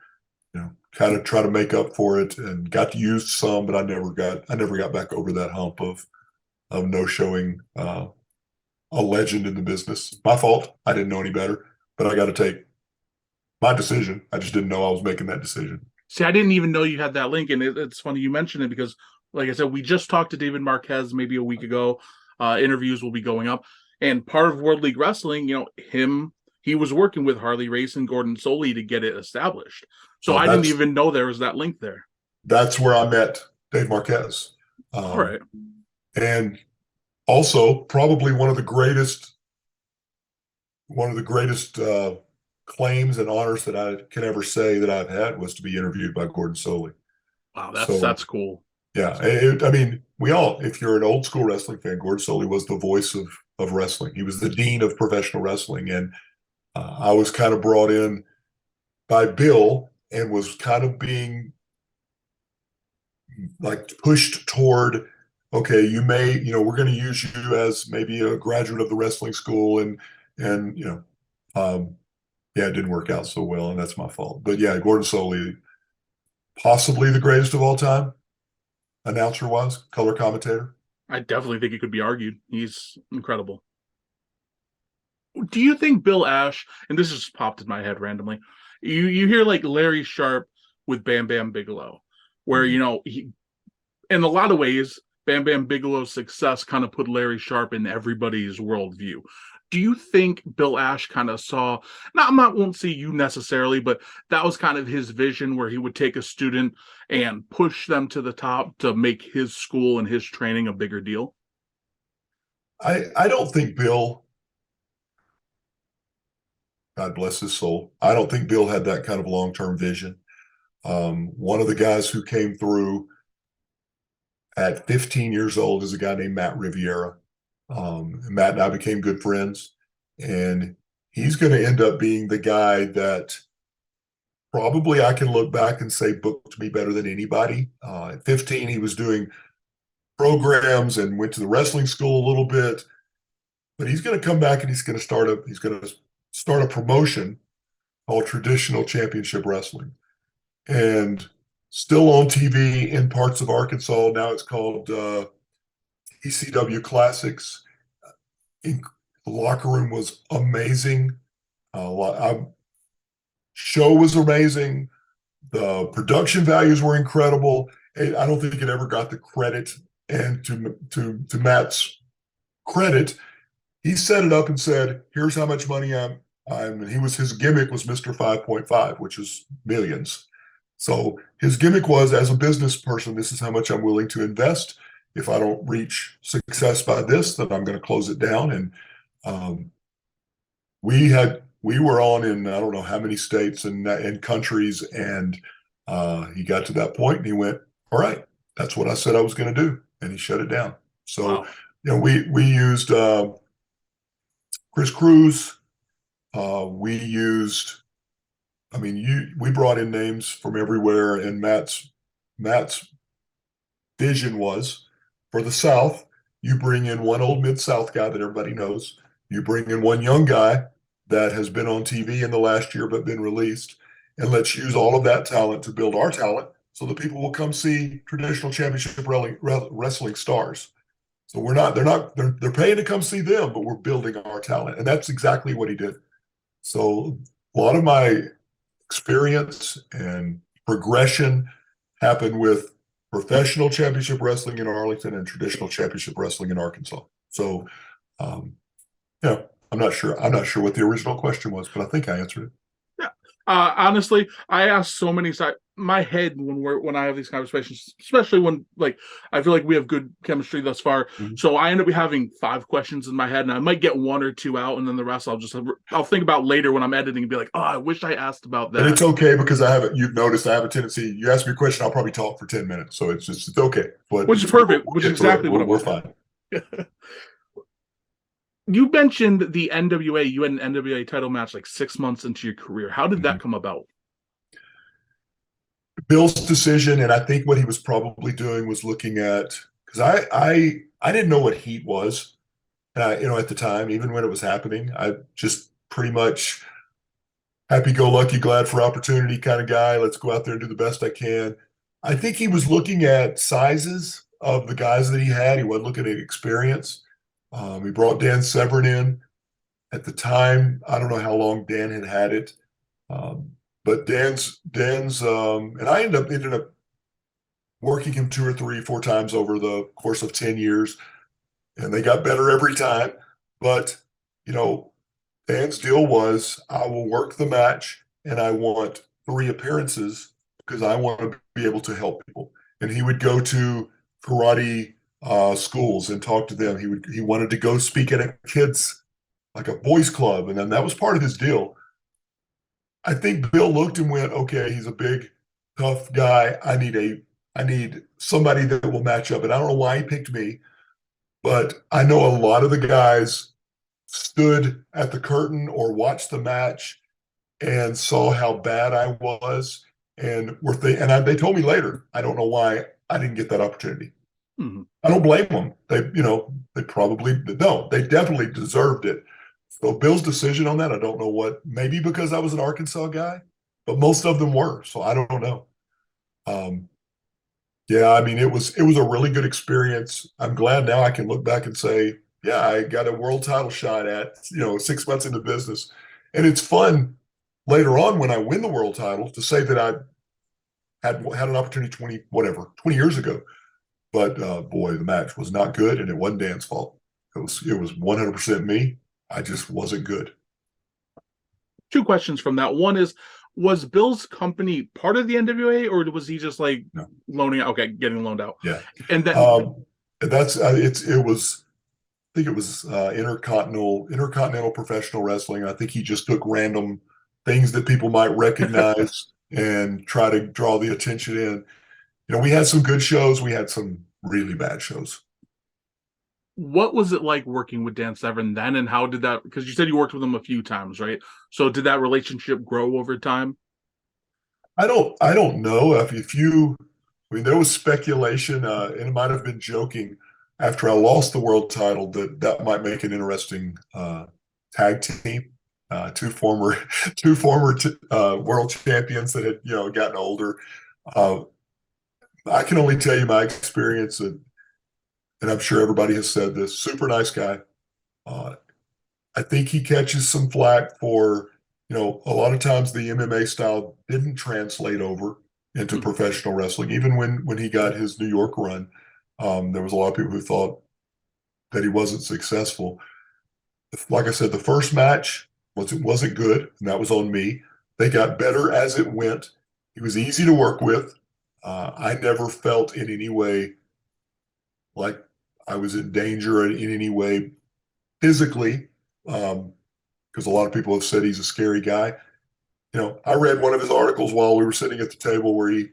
kind of try to make up for it, and got to use some, but I never got back over that hump of no showing a legend in the business. My fault. I didn't know any better, but I got to take my decision. I just didn't know I was making that decision. See, I didn't even know you had that link, and it's funny you mentioned it because, like I said, we just talked to David Marquez maybe a week ago. Interviews will be going up, and part of World League Wrestling, he was working with Harley Race and Gordon Soley to get it established. So So I didn't even know there was that link there. that's where I met Dave Marquez, All right. and also probably one of the greatest claims and honors that I can ever say that I've had was to be interviewed by Gordon Soley. Wow, So that's cool. yeah, I mean, if you're an old school wrestling fan, Gordon Soley was the voice of wrestling. He was the dean of professional wrestling, and I was kind of brought in by Bill and was kind of being like pushed toward, okay, we're going to use you as maybe a graduate of the wrestling school, and yeah, it didn't work out so well, and that's my fault. But yeah, Gordon Soley, possibly the greatest of all time, announcer wise, color commentator. I definitely think it could be argued. He's incredible. Do you think Bill Ash, and this just popped in my head randomly, you hear like Larry Sharp with Bam Bam Bigelow, where he, in a lot of ways, Bam Bam Bigelow's success kind of put Larry Sharp in everybody's worldview. Do you think Bill Ash kind of saw, not won't see you necessarily, but that was kind of his vision where he would take a student and push them to the top to make his school and his training a bigger deal? I don't think Bill, God bless his soul, I don't think Bill had that kind of long term vision. One of the guys who came through at 15 years old is a guy named Matt Riviera. Matt and I became good friends, and he's going to end up being the guy that probably I can look back and say booked me better than anybody. At 15, he was doing programs and went to the wrestling school a little bit, but he's going to come back and he's going to start a promotion called Traditional Championship Wrestling, and still on TV in parts of Arkansas. Now it's called ECW Classics. The locker room was amazing. Show was amazing. The production values were incredible. I don't think it ever got the credit. And to Matt's credit, he set it up and said, "Here's how much money I'm." And his gimmick was Mr. 5.5, which is millions. So his gimmick was, as a business person, this is how much I'm willing to invest. if I don't reach success by this, then I'm going to close it down. And um, we were on in I don't know how many states and countries, and he got to that point and he went, all right, that's what I said I was going to do, and he shut it down. So Wow. we used Chris Cruz. We used, I mean, we brought in names from everywhere, and Matt's vision was for the South, you bring in one old Mid-South guy that everybody knows, you bring in one young guy that has been on TV in the last year but been released, and let's use all of that talent to build our talent so that people will come see traditional championship wrestling stars. So they're paying to come see them, but we're building our talent. And that's exactly what he did. So a lot of my experience and progression happened with professional championship wrestling in Arlington and traditional championship wrestling in Arkansas. So, um, yeah, I'm not sure. I'm not sure what the original question was, but I think I answered it. Yeah. Honestly, I ask so many sides. My head when I have these conversations, especially when like I feel like we have good chemistry thus far. Mhm. So I end up having 5 questions in my head, and I might get 1 or 2 out, and then the rest I'll think about later when I'm editing and be like, oh, I wish I asked about And that. it's okay because you've noticed I have a tendency, you ask me a question, I'll probably talk for 10 minutes. So it's okay. But Which is perfect, we'll which is get to it. exactly what I We're want. fine. You mentioned the NWA. You had an NWA title match like 6 months into your career. How did that come about? Bill's decision, and I think what he was probably doing was looking at, because I didn't know what heat was, at the time, even when it was happening. I just pretty much happy-go-lucky, glad for opportunity kind of guy. Let's go out there and do the best I can. I think he was looking at sizes of the guys that he had. He wasn't looking at experience. He brought Dan Severn in at the time. I don't know how long Dan had it. But Dan's and I ended up working him 2 or 3, 4 times over the course of 10 years, and they got better every time. But you know, Dan's deal was I will work the match and I want 3 appearances because I want to be able to help people. And he would go to karate schools and talk to them. He wanted to go speak at a kids like a boys club, and then that was part of his deal. I think Bill looked and went, okay, he's a big, tough guy. I need somebody that will match up. And I don't know why he picked me, but I know a lot of the guys stood at the curtain or watched the match and saw how bad I was, and they told me later, I don't know why I didn't get that opportunity. Mm-hmm. I don't blame them. They probably no, they definitely deserved it. So Bill's decision on that, I don't know what. Maybe because I was an Arkansas guy, but most of them were. So I don't know. Um, yeah, I mean it was a really good experience. I'm glad now I can look back and say, yeah, I got a world title shot at 6 months into business, and it's fun later on when I win the world title to say that I had an opportunity 20 years ago. But boy, the match was not good, and it wasn't Dan's fault. It was 100% me. I just wasn't good. 2 questions from that. One is, was Bill's company part of the NWA, or was he just like No. loaning out? Okay, getting loaned out. Yeah, And then that's it was. I think it was intercontinental professional wrestling. I think he just took random things that people might recognize and try to draw the attention in. We had some good shows. We had some really bad shows. what was it like working with Dan Severn then, and how did that? Because you said you worked with him a few times, right? So did that relationship grow over time? I don't know if you. I mean, there was speculation, and it might have been joking after I lost the world title that might make an interesting tag team. Two former world champions that had gotten older. Uh, I can only tell you my experience, and I'm sure everybody has said this. Super nice guy. Uh, I think he catches some flack for, a lot of times the MMA style didn't translate over into professional wrestling. Even when he got his New York run, there was a lot of people who thought that he wasn't successful. Like I said, the first match wasn't good, and that was on me. They got better as it went. He was easy to work with. I never felt in any way like I was in danger in any way physically, because a lot of people have said he's a scary guy. I read one of his articles while we were sitting at the table where he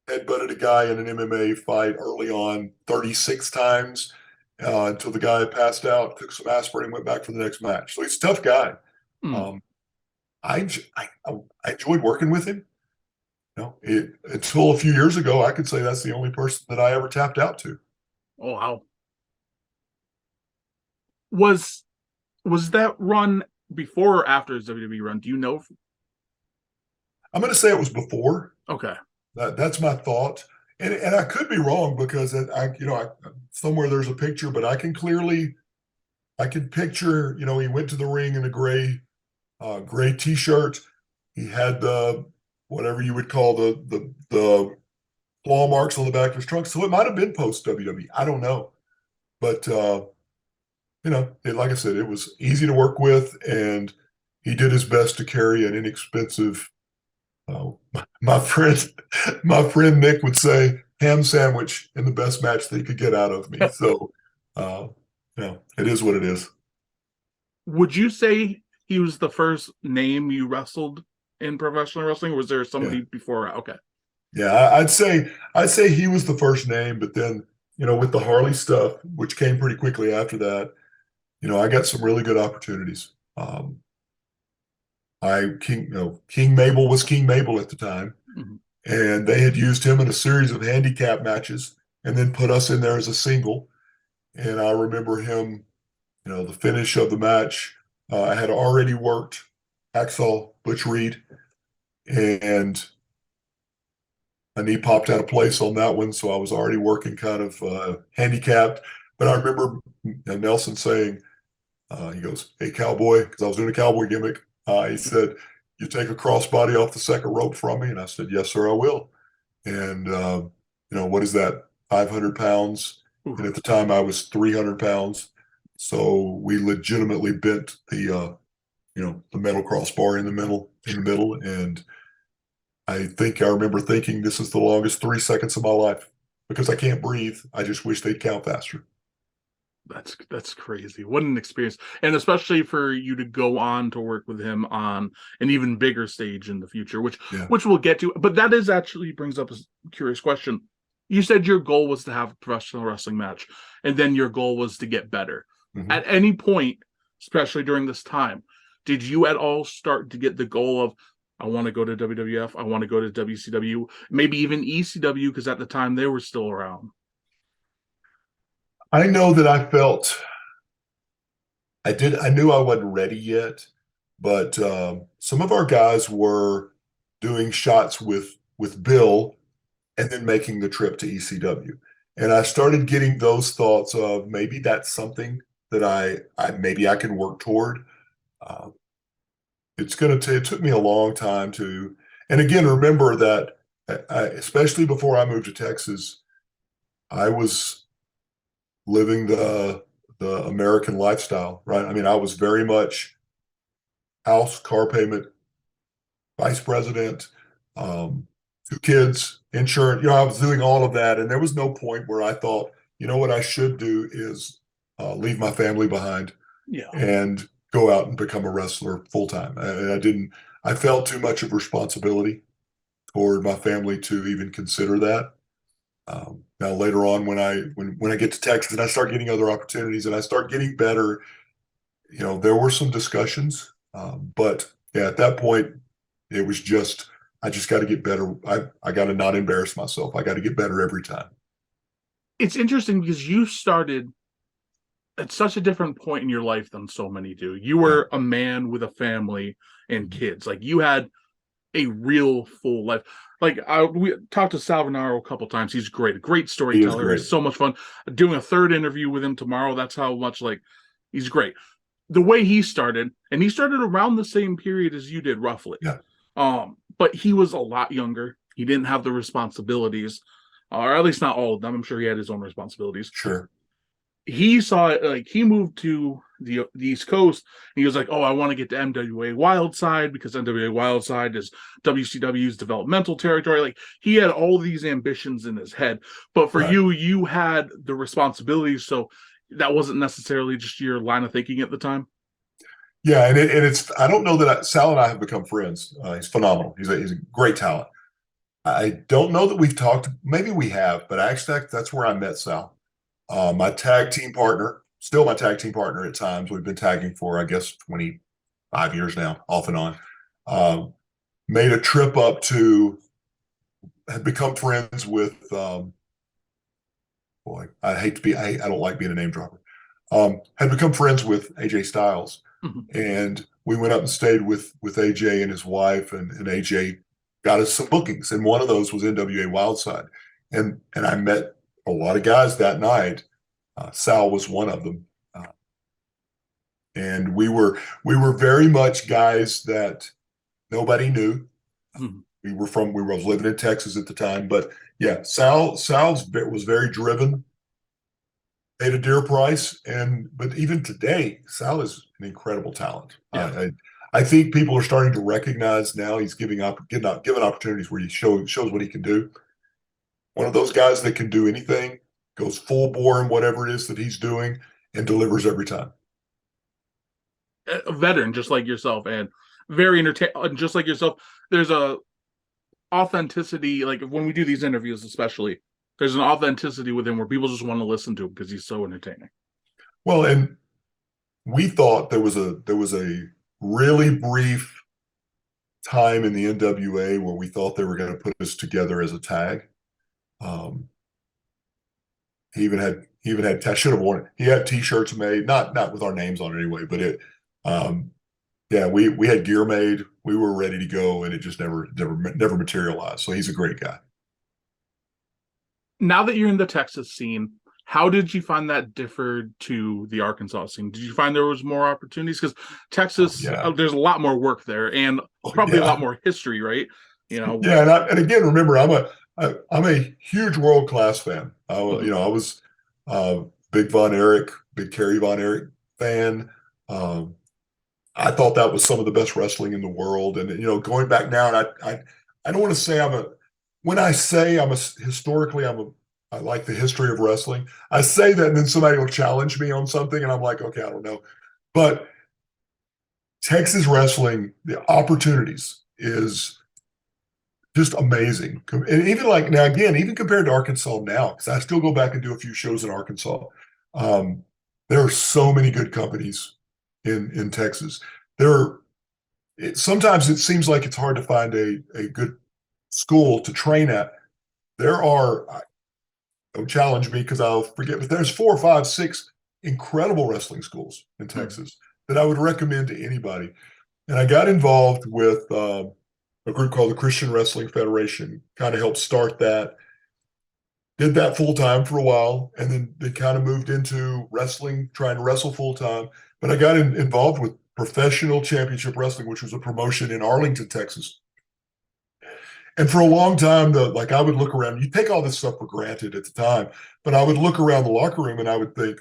headbutted a guy in an MMA fight early on 36 times until the guy passed out, took some aspirin, and went back for the next match. So he's a tough guy. Mm. Um, I enjoyed working with him. Until a few years ago, I could say that's the only person that I ever tapped out to. Oh wow. Was was that run before or after his WWE run? Do you know? I'm going to say it was before. Okay. That's my thought, and I could be wrong because somewhere there's a picture, but I can picture. He went to the ring in a gray T-shirt. He had the whatever you would call the claw marks on the back of his trunk. So it might have been post WWE. I don't know, but like I said, it was easy to work with, and he did his best to carry an inexpensive. My friend, my friend Nick would say ham sandwich in the best match that he could get out of me. So, uh, it is what it is. Would you say he was the first name you wrestled in professional wrestling, or was there somebody Yeah, before? Okay. yeah. I'd say he was the first name, but then with the Harley stuff, which came pretty quickly after that, I got some really good opportunities. King Mabel was King Mabel at the time, Mm-hmm. and they had used him in a series of handicap matches, and then put us in there as a single. And I remember him, the finish of the match. I had already worked Hacksaw Butch Reed, and my knee popped out of place on that one, so I was already working kind of handicapped. But I remember Nelson saying, he goes, "Hey, cowboy," because I was doing a cowboy gimmick. He said, "You take a crossbody off the second rope from me?" And I said, "Yes, sir, I will." And what is that? 500 pounds. And at the time, I was 300 pounds. So we legitimately bent the metal crossbar in the middle. And I remember thinking this is the longest 3 seconds of my life because I can't breathe. I just wish they'd count faster. That's crazy. What an experience. And especially for you to go on to work with him on an even bigger stage in the future, which Yeah. we'll get to. But that is actually brings up a curious question. You said your goal was to have a professional wrestling match, and then your goal was to get better. Mm-hmm. At any point, especially during this time, did you at all start to get the goal of I want to go to WWF, I want to go to WCW, maybe even ECW, because at the time they were still around? I know that I knew I wasn't ready yet, but some of our guys were doing shots with Bill and then making the trip to ECW. And I started getting those thoughts of maybe that's something that maybe I can work toward. Uh, it took me a long time to, and again, remember that especially before I moved to Texas, I was living the American lifestyle, right? I mean, I was very much house, car payment, vice president, two kids, insurance. I was doing all of that, and there was no point where I thought, what I should do is leave my family behind Yeah. and go out and become a wrestler full time. And I didn't. I felt too much of responsibility toward my family to even consider that. Now later on, when I get to Texas and I start getting other opportunities and I start getting better, there were some discussions, but yeah, at that point, it was just I just got to get better. I got to not embarrass myself. I got to get better every time. It's interesting because you started at such a different point in your life than so many do. You were a man with a family and kids. Like you had a real full life. Like we talked to Salvanaro a couple times. He's great, a great He is storyteller. great. He's so much fun. Doing a third interview with him tomorrow. That's how much he's great. The way he started, and he started around the same period as you did, roughly. Yeah. But he was a lot younger. He didn't have the responsibilities, or at least not all of them. I'm sure he had his own responsibilities. Sure. He saw it, like he moved to the East Coast. And he was like, "Oh, I want to get to NWA Wildside because NWA Wildside is WCW's developmental territory." Like he had all these ambitions in his head, but for Right. you had the responsibility, so that wasn't necessarily just your line of thinking at the time. Yeah, and it's I don't know that Sal and I have become friends. He's phenomenal. He's a great talent. I don't know that we've talked. Maybe we have, but actually that's where I met Sal. My tag team partner, still my tag team partner at times. We've been tagging for I guess 25 years now, off and on. Made a trip up to, had become friends with. Boy, I hate to be. I don't like being a name dropper. Had become friends with AJ Styles, Mhm. and we went up and stayed with AJ and his wife, and AJ got us some bookings, and one of those was NWA Wildside, and I met a lot of guys that night. Sal was one of them, and we were very much guys that nobody knew. Mhm. We were living in Texas at the time, but yeah, Sal's was very driven, paid a dear price, but even today, Sal is an incredible talent. Yeah. I think people are starting to recognize now he's giving opportunities where he shows what he can do. One of those guys that can do anything, goes full bore in whatever it is that he's doing, and delivers every time. A veteran just like yourself, and very entertaining, just like yourself. There's a authenticity, like when we do these interviews especially, there's an authenticity with him where people just want to listen to him because he's so entertaining. Well, and we thought there was a really brief time in the NWA where we thought they were going to put us together as a tag. Um, he even had I should have worn it. He had T-shirts made, not with our names on it anyway, but it. Um, yeah, we had gear made. We were ready to go, and it just never materialized. So he's a great guy. Now that you're in the Texas scene, how did you find that differed to the Arkansas scene? Did you find there was more opportunities? Because Oh, Texas, yeah, there's a lot more work there and oh, probably a lot yeah, more history, right? You know, yeah. And again, remember, I'm a huge world class fan. mhm. I was big Von Erich, big Kerry Von Erich fan. Um, I thought that was some of the best wrestling in the world. And going back now, and I don't want to say when I say historically I like the history of wrestling. I say that, and then somebody will challenge me on something, and I'm like, okay, I don't know. But Texas wrestling, the opportunities is just amazing. And even like now, again, even compared to Arkansas now, because I still go back and do a few shows in Arkansas. Um, there are so many good companies in Texas. There sometimes it seems like it's hard to find a good school to train at. There are, don't challenge me because I'll forget, but there's 4 or 5, 6 incredible wrestling schools in Mhm. Texas that I would recommend to anybody. And I got involved with a group called the Christian Wrestling Federation, kind of helped start that. Did that full time for a while, and then they kind of moved into wrestling, trying to wrestle full time. But I got involved with Professional Championship Wrestling, which was a promotion in Arlington, Texas. And for a long time, like I would look around, you take all this stuff for granted at the time, but I would look around the locker room and I would think,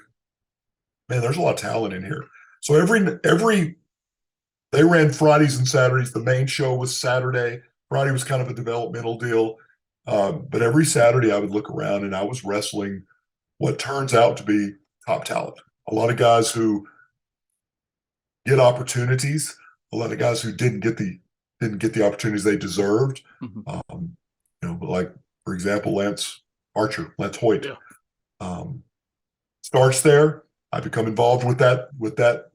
man, there's a lot of talent in here. So every they ran Fridays and Saturdays. The main show was Saturday. Friday was kind of a developmental deal. But every Saturday I would look around and I was wrestling what turns out to be top talent. A lot of guys who get opportunities, a lot of guys who didn't get the opportunities they deserved. Mhm. But like for example, Lance Hoyt, Yeah. um, starts there. I become involved with that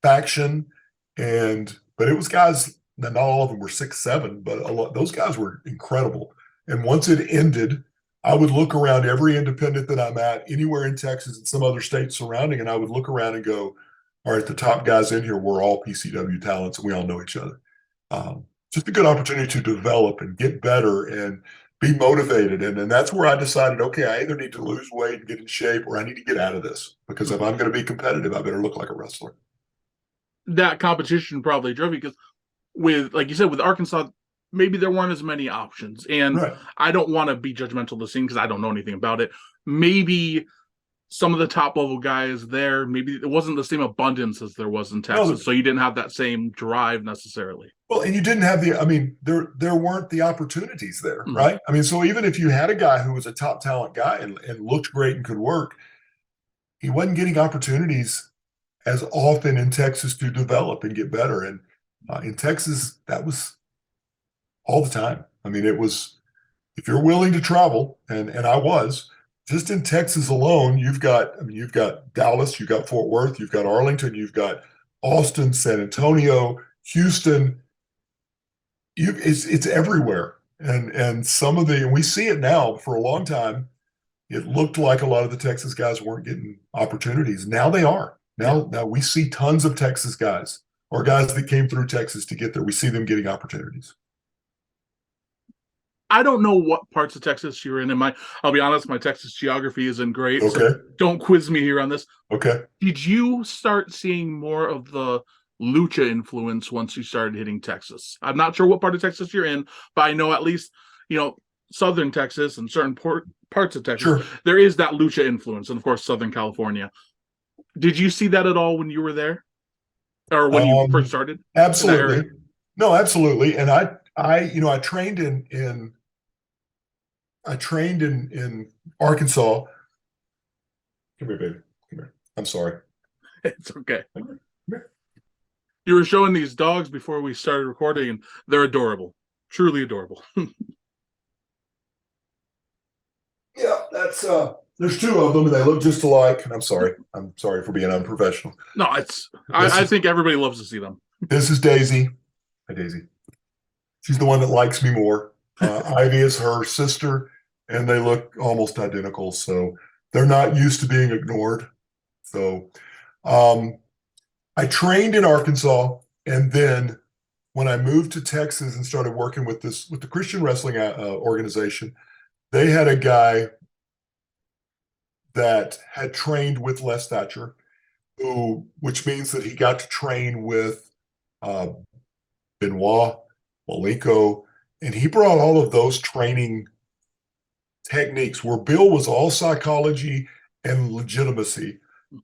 faction, but it was guys. Not all of them were 6'7", but those guys were incredible. And once it ended, I would look around every independent that I'm at, anywhere in Texas and some other states surrounding, and I would look around and go, all right, the top guys in here, we're all PCW talents, and we all know each other. Just a good opportunity to develop and get better and be motivated. And that's where I decided, okay, I either need to lose weight and get in shape, or I need to get out of this, because if Mhm. I'm going to be competitive, I better look like a wrestler. That competition probably drove you because with, like you said, with Arkansas, maybe there weren't as many options. And Right. I don't want to be judgmental of the scene because I don't know anything about it. Maybe some of the top level guys there, maybe it wasn't the same abundance as there was in No, Texas, so you didn't have that same drive necessarily. well, and you didn't have the, I mean, there weren't the opportunities there, Mm. right? I mean, so even if you had a guy who was a top talent guy and looked great and could work, he wasn't getting opportunities as often in Texas to develop and get better. And in Texas, that was all the time. I mean, it was, if you're willing to travel, and I was, just in Texas alone, you've got, I mean, you've got Dallas, you've got Fort Worth, you've got Arlington, you've got Austin, San Antonio, Houston. It's everywhere. And some of the, and we see it now. For a long time, it looked like a lot of the Texas guys weren't getting opportunities. Now they are. Now we see tons of Texas guys, or guys that came through Texas to get there. We see them getting opportunities. I don't know what parts of Texas you're in. I'll be honest, my Texas geography isn't great. Okay. So don't quiz me here on this. Okay. Did you start seeing more of the lucha influence once you started hitting Texas? I'm not sure what part of Texas you're in, but I know at least, southern Texas and certain parts of Texas, Sure. there is that lucha influence, and of course, Southern California. Did you see that at all when you were there, or when you first started? Absolutely. No, absolutely. And I trained in Arkansas. Come here, baby. Come here. I'm sorry. It's okay. Come here. You were showing these dogs before we started recording, and they're adorable. Truly adorable. Yeah, that's there's two of them and they look just alike. And I'm sorry for being unprofessional. No, I think everybody loves to see them. This is Daisy. Hi, Daisy. She's the one that likes me more. Ivy is her sister, and they look almost identical. So they're not used to being ignored. So I trained in Arkansas, and then when I moved to Texas and started working with the Christian wrestling organization, they had a guy that had trained with Les Thatcher, which means that he got to train with Benoit, Malenko, and he brought all of those training techniques where Bill was all psychology and legitimacy.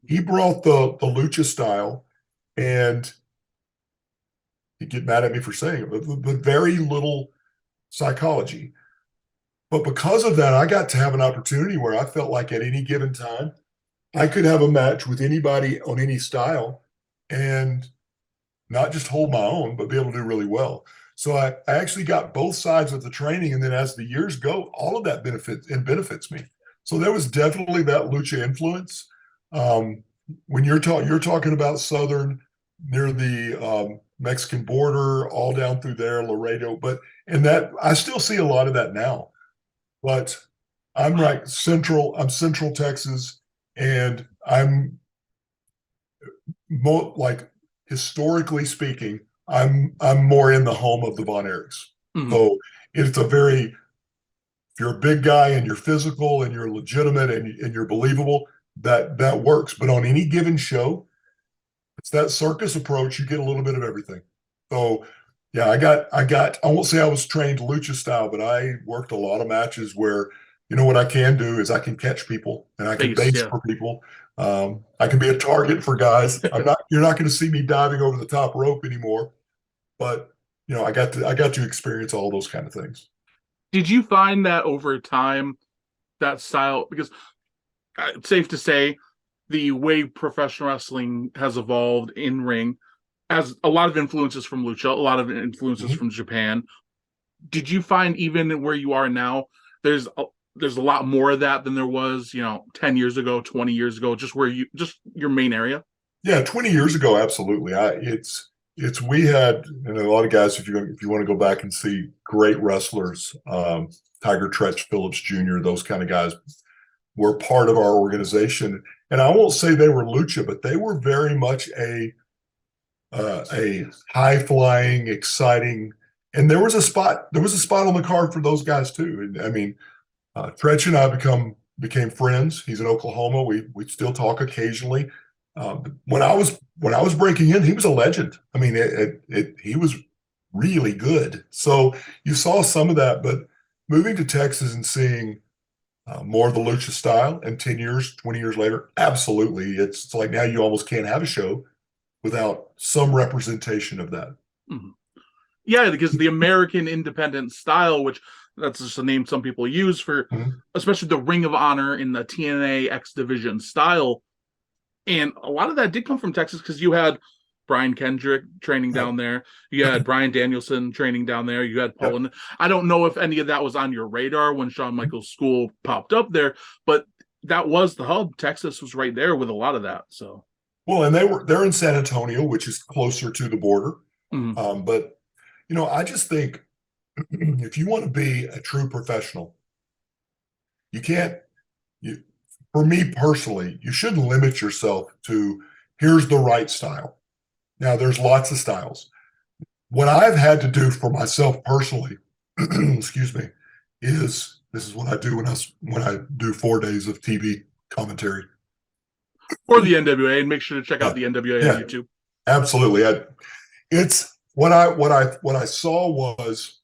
He brought the lucha style, and he'd get mad at me for saying it, but very little psychology. But because of that, I got to have an opportunity where I felt like at any given time, I could have a match with anybody on any style and not just hold my own, but be able to do really well. So I actually got both sides of the training. And then as the years go, all of that benefits me. So there was definitely that lucha influence. When you're talking about Southern, near the Mexican border, all down through there, Laredo, and that I still see a lot of that now. But I'm like Central Texas, and I'm like, historically speaking, I'm more in the home of the Von Erichs. Mm-hmm. So it's if you're a big guy and you're physical and you're legitimate and you're believable, that works. But on any given show, it's that circus approach. You get a little bit of everything. So yeah, I won't say I was trained lucha style, but I worked a lot of matches where, what I can do is I can catch people and I can base for people. I can be a target for guys. You're not going to see me diving over the top rope anymore, but I got to experience all those kind of things. Did you find that over time, that style, because it's safe to say the way professional wrestling has evolved in ring has a lot of influences from lucha, a lot of influences from Japan. Did you find even where you are now, there's a lot more of that than there was, 10 years ago, 20 years ago, just your main area? Yeah, 20 years ago, absolutely. We had, a lot of guys, if you want to go back and see great wrestlers, Tiger Tretch Phillips Jr., those kind of guys were part of our organization. And I won't say they were lucha, but they were very much a high flying, exciting, and there was a spot on the card for those guys too. And I mean, Tretch and I became friends. He's in Oklahoma. We still talk occasionally. When I was breaking in, he was a legend. I mean, he was really good. So you saw some of that, but moving to Texas and seeing more of the lucha style. And 10 years, 20 years later, absolutely. It's like now you almost can't have a show without some representation of that. Mhm. Yeah, because the American independent style, which that's just a name some people use for, Mhm. especially the Ring of Honor in the TNA X Division style. And a lot of that did come from Texas because you had Brian Kendrick training Right. down there. You had Brian Danielson training down there. You had Paul. Yep. And I don't know if any of that was on your radar when Shawn Michaels' school popped up there, but that was the hub. Texas was right there with a lot of that. So, Well, and they're in San Antonio, which is closer to the border. mhm. But I just think if you want to be a true professional, you can't. You, for me personally, you shouldn't limit yourself to here's the right style. Now, there's lots of styles. What I've had to do for myself personally, excuse me, is this is what I do when I do 4 days of TV commentary. For the NWA, and make sure to check out Yeah, the NWA on yeah, YouTube. absolutely. It's what I saw was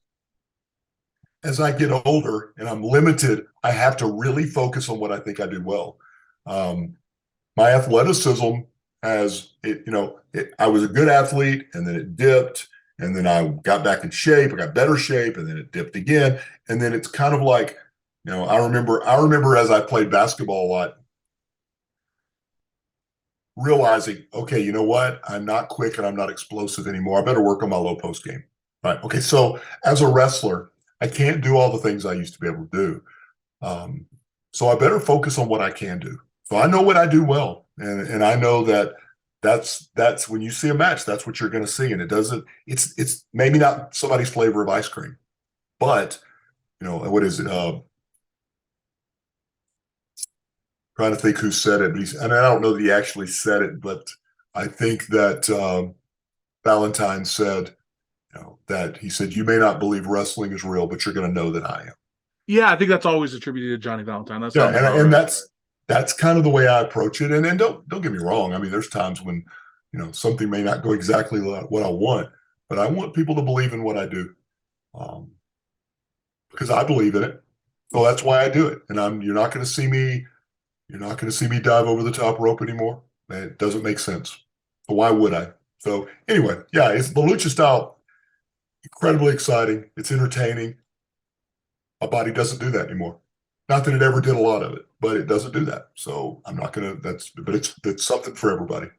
as I get older and I'm limited, I have to really focus on what I think I do well. My athleticism has it. I was a good athlete, and then it dipped, and then I got back in shape. I got better shape, and then it dipped again. And then it's kind of like, I remember as I played basketball a lot, realizing, okay, you know what? I'm not quick and I'm not explosive anymore. I better work on my low post game. Right. Okay. So as a wrestler, I can't do all the things I used to be able to do. So I better focus on what I can do. So I know what I do well. And I know that's when you see a match, that's what you're going to see. And it's maybe not somebody's flavor of ice cream, but what is it? Trying to think who said it, and I don't know that he actually said it, but I think that Valentine said, that he said, "You may not believe wrestling is real, but you're going to know that I am." Yeah, I think that's always attributed to Johnny Valentine. That Yeah, sounds about and right. that's kind of the way I approach it. And don't get me wrong. I mean, there's times when something may not go exactly what I want, but I want people to believe in what I do, um, because I believe in it. So that's why I do it. And you're not going to see me dive over the top rope anymore. It doesn't make sense. So why would I? So anyway, yeah, it's the lucha style. Incredibly exciting. It's entertaining. My body doesn't do that anymore. Not that it ever did a lot of it, but it doesn't do that. So I'm not gonna. But it's something for everybody.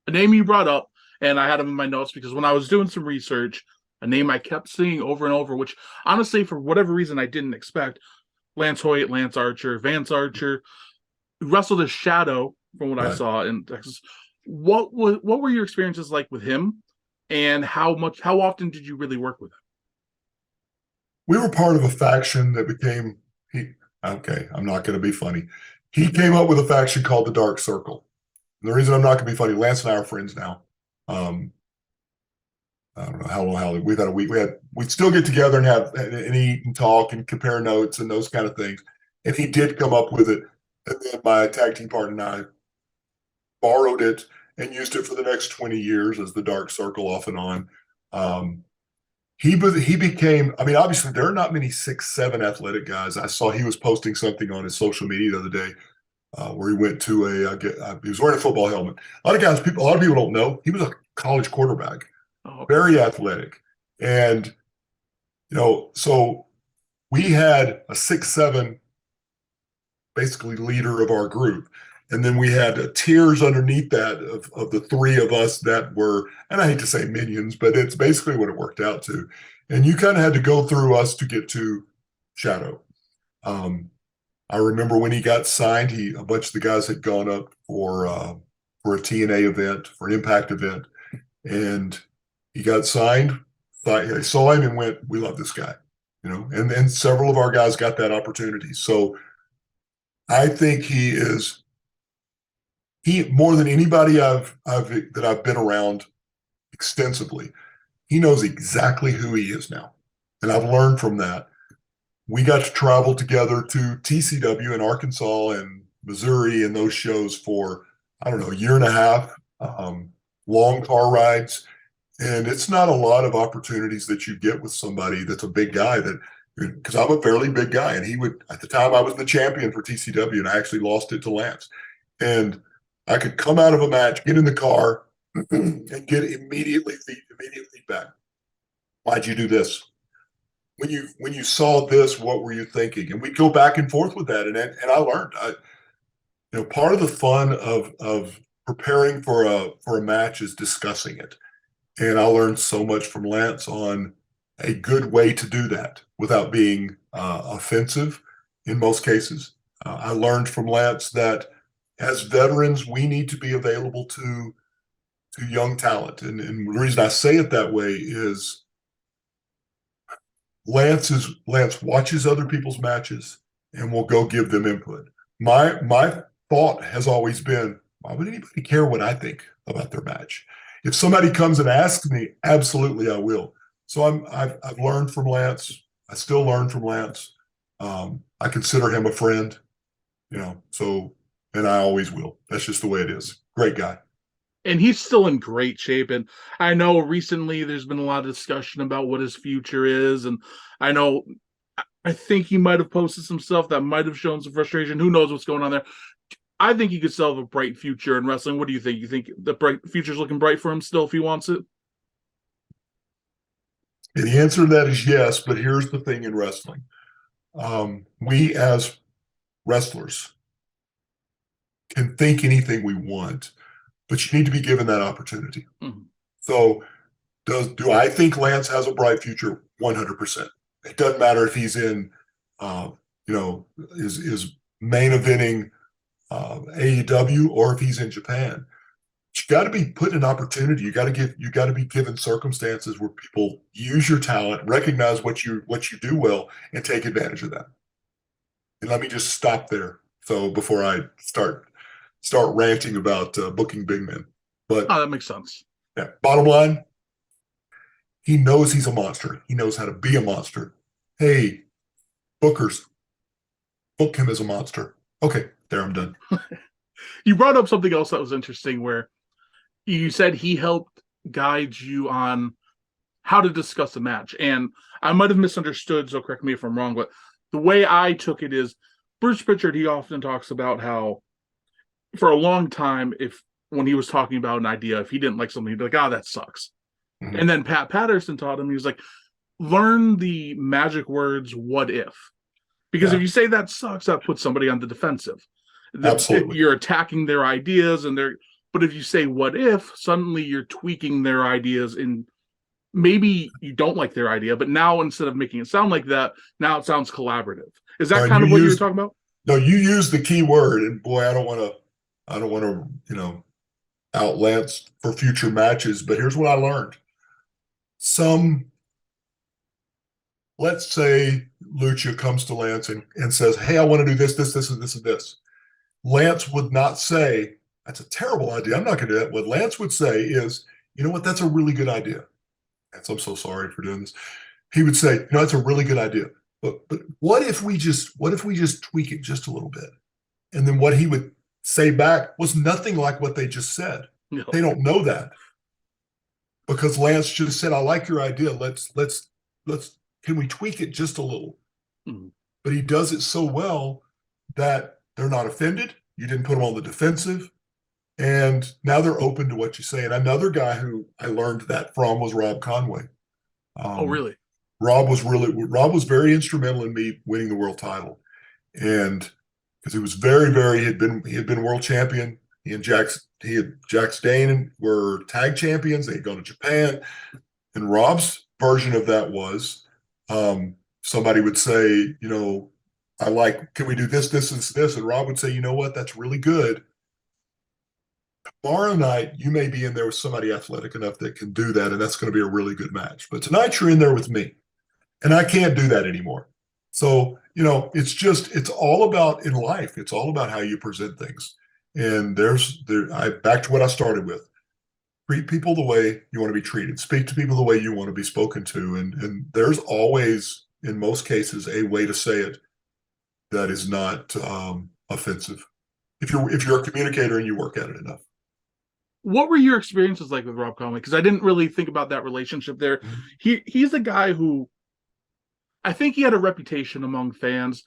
A name you brought up, and I had him in my notes because when I was doing some research, a name I kept seeing over and over, which honestly, for whatever reason, I didn't expect. Lance Hoyt, Lance Archer, Vance Archer wrestled as Shadow from what I Right. saw in Texas. What were your experiences like with him, and how often did you really work with him? We were part of a faction that became he. Okay, I'm not going to be funny. He came up with a faction called the Dark Circle. And the reason I'm not going to be funny, Lance and I are friends now. I don't know how long we've had a week. We'd still get together and have and eat and talk and compare notes and those kind of things. And he did come up with it. And then my tag team partner and I borrowed it and used it for the next 20 years as the Dark Circle off and on. He became, I mean, obviously there are not many 6'7" athletic guys. I saw he was posting something on his social media the other day where he went to he was wearing a football helmet. A lot of people don't know he was a college quarterback, Oh, okay. very athletic. And, so we had a 6'7" basically leader of our group. And then we had tiers underneath that of the three of us that were, and I hate to say minions, but it's basically what it worked out to. And you kind of had to go through us to get to Shadow. I remember when he got signed, a bunch of the guys had gone up for a TNA event, for an Impact event, and he got signed. I saw him and went, "We love this guy," And then several of our guys got that opportunity. So I think he more than anybody that I've been around extensively. He knows exactly who he is now, and I've learned from that. We got to travel together to TCW in Arkansas and Missouri and those shows for, I don't know, a year and a half, long car rides. And it's not a lot of opportunities that you get with somebody that's a big guy that because I'm a fairly big guy, and he would, at the time I was the champion for TCW, and I actually lost it to Lance. And I could come out of a match, get in the car, and get immediate feedback. Why'd you do this? When you saw this, what were you thinking? And we'd go back and forth with that, and I learned. Part of the fun of preparing for a match is discussing it, and I learned so much from Lance on a good way to do that without being offensive in most cases. I learned from Lance that as veterans, we need to be available to young talent. And the reason I say it that way is Lance watches other people's matches and will go give them input. My thought has always been, why would anybody care what I think about their match? If somebody comes and asks me, absolutely I will. So I've learned from Lance. I still learn from Lance. I consider him a friend, and I always will. That's just the way it is. Great guy. And he's still in great shape. And I know recently there's been a lot of discussion about what his future is. And I think he might have posted some stuff that might have shown some frustration. Who knows what's going on there? I think he could still have a bright future in wrestling. What do you think? You think the bright future's looking bright for him still if he wants it? And the answer to that is yes, but here's the thing in wrestling. We as wrestlers can think anything we want, but you need to be given that opportunity. Mm-hmm. So do I think Lance has a bright future? 100%. It doesn't matter if he's in, is main eventing AEW or if he's in Japan. You got to be put in an opportunity. You got to be given circumstances where people use your talent, recognize what you do well, and take advantage of that. And let me just stop there. So before I start ranting about booking big men, but that makes sense. Yeah. Bottom line, he knows he's a monster. He knows how to be a monster. Hey, bookers, book him as a monster. Okay, there, I'm done. You brought up something else that was interesting where you said he helped guide you on how to discuss a match. And I might have misunderstood, so correct me if I'm wrong, but the way I took it is Bruce Pritchard, he often talks about how for a long time, when he was talking about an idea, if he didn't like something, he'd be like, that sucks. Mm-hmm. And then Pat Patterson taught him, he was like, learn the magic words, what if? Because if you say that sucks, that puts somebody on the defensive. Absolutely. You're attacking their ideas, but if you say what if, suddenly you're tweaking their ideas, and maybe you don't like their idea, but now instead of making it sound like that, now it sounds collaborative. Is that kind of what you were talking about? No, you use the key word, and boy, I don't want to, out Lance for future matches, but here's what I learned. Let's say Lucha comes to Lance and says, hey, I want to do this, this, this, and this, and this. Lance would not say, that's a terrible idea. I'm not going to do that. What Lance would say is, you know what, that's a really good idea. Lance, I'm so sorry for doing this. He would say, that's a really good idea. But what if we just tweak it just a little bit? And then what he would say back was nothing like what they just said. No. They don't know that. Because Lance just said, I like your idea. Let's can we tweak it just a little? Mm-hmm. But he does it so well that they're not offended. You didn't put them on the defensive. And now they're open to what you say. And another guy who I learned that from was Rob Conway. Oh, really? Rob was very instrumental in me winning the world title. And because he was he had been world champion. He and Jack Stane were tag champions. They had gone to Japan. And Rob's version of that was somebody would say, can we do this, this, and this? And Rob would say, you know what, that's really good. Tomorrow night, you may be in there with somebody athletic enough that can do that, and that's going to be a really good match. But tonight, you're in there with me, and I can't do that anymore. So, it's all about in life. It's all about how you present things. And back to what I started with. Treat people the way you want to be treated. Speak to people the way you want to be spoken to. And there's always, in most cases, a way to say it that is not offensive. If you're a communicator and you work at it enough. What were your experiences like with Rob Conway? Because I didn't really think about that relationship there. Mm-hmm. He's a guy who I think he had a reputation among fans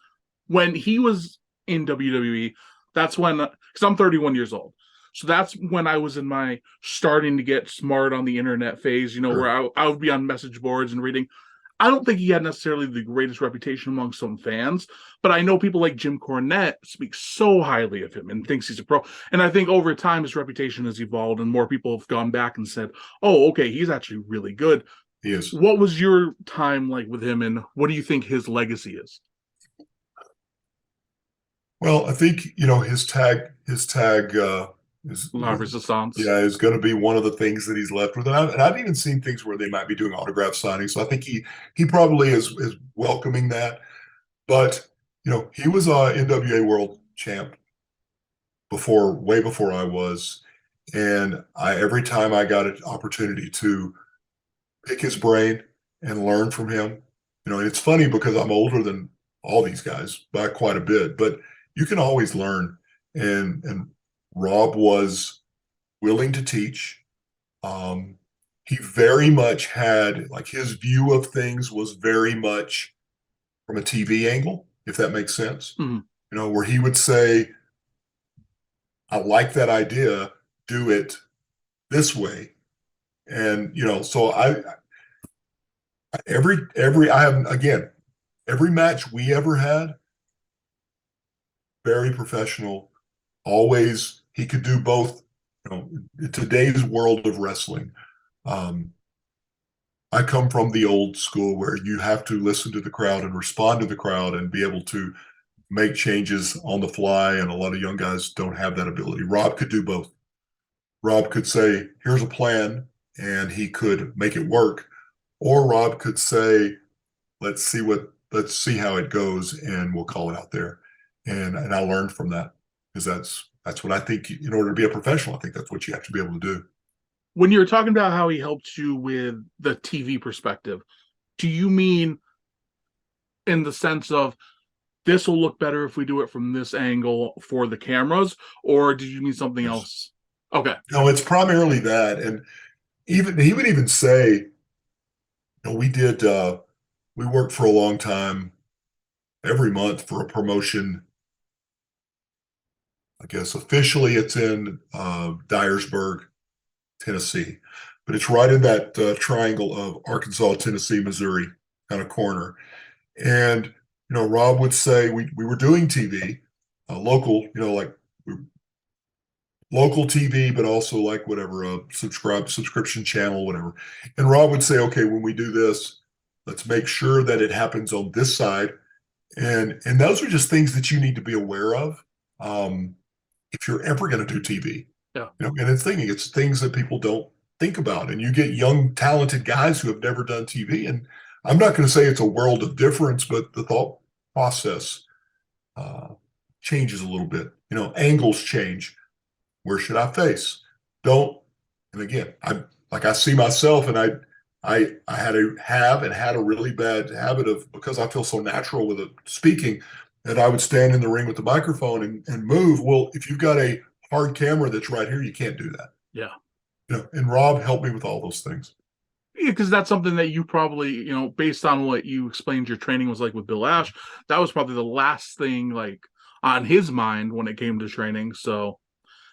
when he was in WWE. That's when, because I'm 31 years old. So that's when I was in my starting to get smart on the internet phase, where Sure. I would be on message boards and reading. I don't think he had necessarily the greatest reputation among some fans, but I know people like Jim Cornette speak so highly of him and thinks he's a pro. And I think over time his reputation has evolved and more people have gone back and said, "Oh, okay, he's actually really good." He is. What was your time like with him, and what do you think his legacy is? Well, I think his tag La Resistance. yeah, is going to be one of the things that he's left with. And I've even seen things where they might be doing autograph signings. So I think he probably is welcoming that. But he was a NWA World Champ way before I was, and I every time I got an opportunity to pick his brain and learn from him, and it's funny because I'm older than all these guys by quite a bit, but you can always learn. And Rob was willing to teach. He very much had like his view of things was very much from a TV angle, if that makes sense. Mm-hmm. Where he would say, I like that idea, do it this way. And so I have again, every match we ever had, very professional. Always he could do both. In today's world of wrestling, um, I come from the old school where you have to listen to the crowd and respond to the crowd and be able to make changes on the fly. And a lot of young guys don't have that ability. Rob could do both. Rob could say, here's a plan, and he could make it work. Or Rob could say, let's see how it goes, and we'll call it out there. And I learned from that because that's what I think in order to be a professional, I think that's what you have to be able to do. When you're talking about how he helped you with the TV perspective, do you mean in the sense of this will look better if we do it from this angle for the cameras, or did you mean something Yes. else? Okay. No, it's primarily that. And even he would even say, we worked for a long time every month for a promotion. I guess officially it's in Dyersburg, Tennessee, but it's right in that triangle of Arkansas, Tennessee, Missouri kind of corner. And Rob would say we were doing TV, local, like local TV, but also like whatever a subscription channel, whatever. And Rob would say, okay, when we do this, let's make sure that it happens on this side. And those are just things that you need to be aware of if you're ever going to do TV. Yeah. And it's things that people don't think about. And you get young, talented guys who have never done TV. And I'm not going to say it's a world of difference, but the thought process changes a little bit. Angles change. Where should I face? Don't. And again, I see myself, and I had a really bad habit of, because I feel so natural with it speaking, that I would stand in the ring with the microphone and move. Well, if you've got a hard camera that's right here, you can't do that. Yeah. And Rob helped me with all those things. Yeah, because that's something that you probably, based on what you explained your training was like with Bill Ash, that was probably the last thing like on his mind when it came to training. So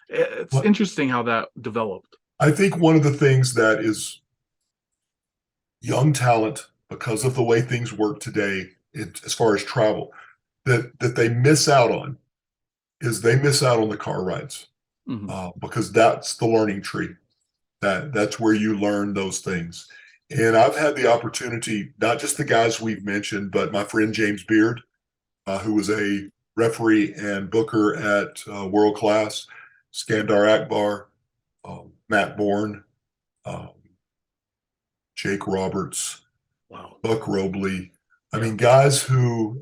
it's But interesting how that developed. I think one of the things that is young talent, because of the way things work today, as far as travel, that they miss out on is they miss out on the car rides because that's the learning tree. That's where you learn those things. And I've had the opportunity, not just the guys we've mentioned, but my friend James Beard, who was a referee and booker at World Class, Skandar Akbar, Matt Borne, um, Jake Roberts, Wow. Buck Robley. I mean, guys who,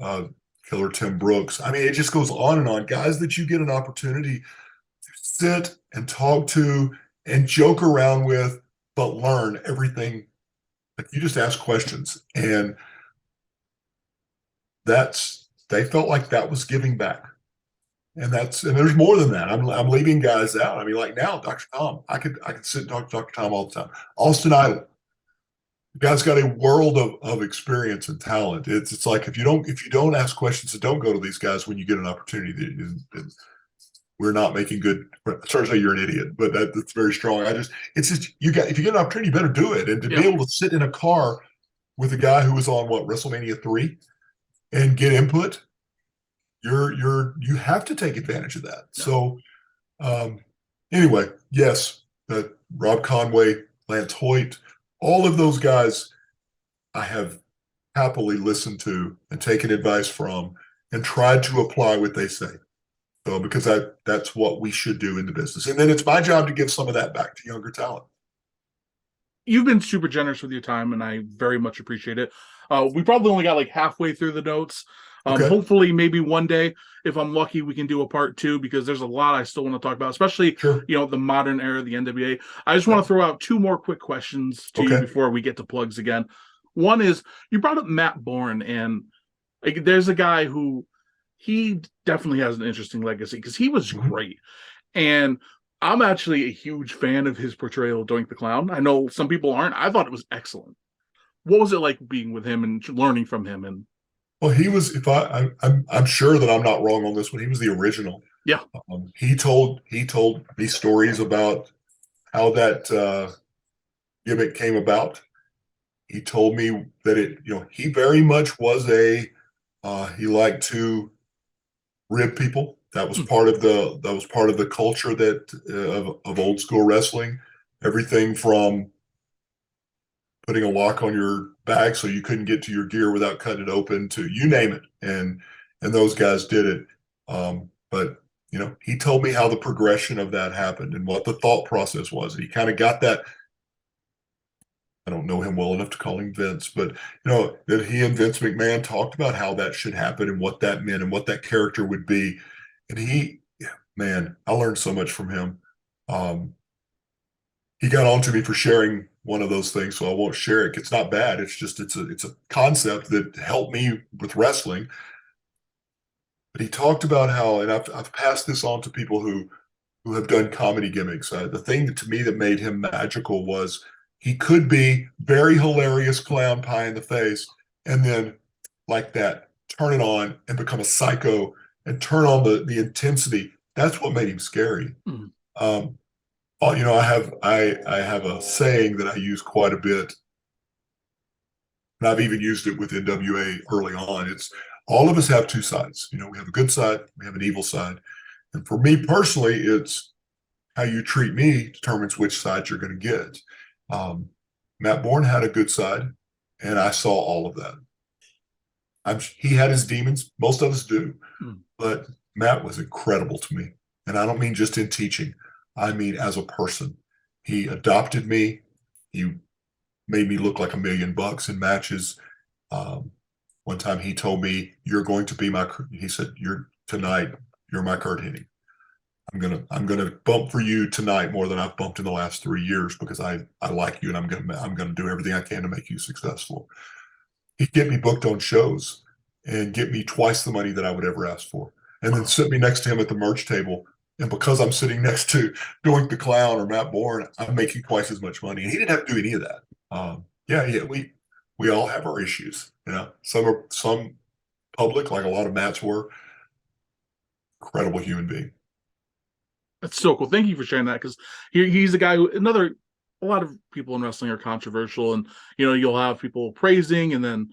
Killer Tim Brooks. I mean, it just goes on and on. Guys that you get an opportunity to sit and talk to and joke around with, but learn everything. Like, you just ask questions, and they felt like that was giving back. And there's more than that. I'm leaving guys out. I mean, like now, Dr. Tom, I could sit and talk to Dr. Tom all the time. Austin Idol, The guy's got a world of experience and talent. It's like if you don't ask questions and don't go to these guys when you get an opportunity, we're not making good. Sorry to say you're an idiot, but that's very strong. It's just if you get an opportunity, you better do it. And to be Yeah. able to sit in a car with a guy who was on WrestleMania 3 and get input, you have to take advantage of that. Yeah. So anyway, yes, that Rob Conway, Lance Hoyt, all of those guys I have happily listened to and taken advice from and tried to apply what they say. So because that's what we should do in the business. And then it's my job to give some of that back to younger talent. You've been super generous with your time, and I very much appreciate it. We probably only got like halfway through the notes. Okay. Hopefully, maybe one day, if I'm lucky, we can do a part 2 because there's a lot I still want to talk about, especially Sure. the modern era of the NWA. I just want to throw out 2 more quick questions to you before we get to plugs again. One is you brought up Matt Borne, and like, there's a guy who he definitely has an interesting legacy because he was great, and I'm actually a huge fan of his portrayal of Doink the Clown. I know some people aren't. I thought it was excellent. What was it like being with him and learning from him? And well, he was. If I'm sure that I'm not wrong on this one. He was the original. Yeah. He told me stories about how that gimmick came about. He told me that he very much was he liked to rib people. That was part of the culture of old school wrestling. Everything from putting a lock on your bag so you couldn't get to your gear without cutting it open to you name it, and those guys did it. But he told me how the progression of that happened and what the thought process was. He kind of got that. I don't know him well enough to call him Vince, but that he and Vince McMahon talked about how that should happen and what that meant and what that character would be. And man, I learned so much from him. He got on to me for sharing one of those things, so I won't share it. It's not bad. It's just it's a concept that helped me with wrestling. But he talked about how, and I've passed this on to people who have done comedy gimmicks. The thing that to me that made him magical was he could be very hilarious clown pie in the face, and then like that, turn it on and become a psycho and turn on the intensity. That's what made him scary. Mm-hmm. I have a saying that I use quite a bit, and I've even used it with NWA early on. It's all of us have 2 sides. We have a good side, we have an evil side, and for me personally, it's how you treat me determines which side you're going to get. Matt Borne had a good side, and I saw all of that. He had his demons. Most of us do, but Matt was incredible to me, and I don't mean just in teaching. I mean, as a person, he adopted me. He made me look like $1 million in matches. One time he told me, "You're going to be he said, you're my Kurt Hennig. I'm gonna bump for you tonight more than I've bumped in the last 3 years because I like you and I'm gonna do everything I can to make you successful." He'd get me booked on shows and get me twice the money that I would ever ask for, and then sit me next to him at the merch table. And because I'm sitting next to Doink the Clown or Matt Borne, I'm making twice as much money. And he didn't have to do any of that. We all have our issues. Some public, like a lot of Matt's were. Incredible human being. That's so cool. Thank you for sharing that because he's a guy who a lot of people in wrestling are controversial, and you'll have people praising and then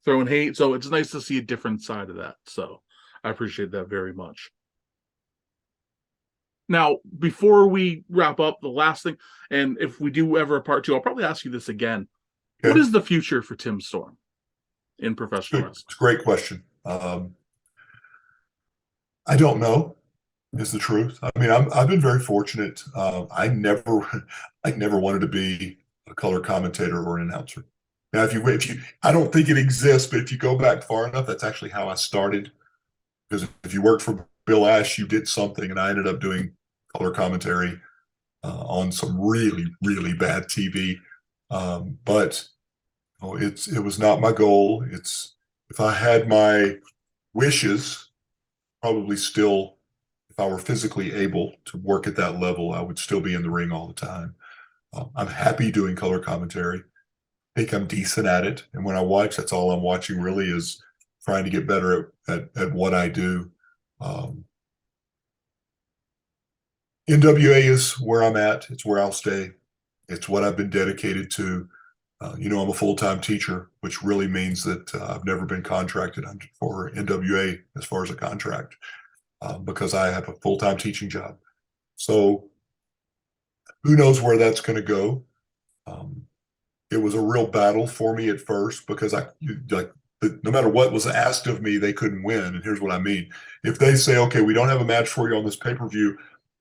throwing hate. So it's nice to see a different side of that. So I appreciate that very much. Now, before we wrap up, the last thing, and if we do ever a part 2, I'll probably ask you this again. Okay. What is the future for Tim Storm in professional wrestling? It's a great question. I don't know, is the truth. I mean, I've been very fortunate. I never wanted to be a color commentator or an announcer. Now, if you, I don't think it exists, but if you go back far enough, that's actually how I started. Because if you worked for Bill Ash, you did something, and I ended up doing color commentary on some really, really bad TV. But it was not my goal. If I had my wishes, probably still, if I were physically able to work at that level, I would still be in the ring all the time. I'm happy doing color commentary. think I'm decent at it. And when I watch, that's all I'm watching really is trying to get better at what I do. NWA is where I'm at. It's where I'll stay. It's what I've been dedicated to. I'm a full-time teacher, which really means that I've never been contracted for NWA as far as a contract because I have a full-time teaching job. So who knows where that's going to go? It was a real battle for me at first because no matter what was asked of me, they couldn't win. And here's what I mean. If they say, okay, we don't have a match for you on this pay-per-view,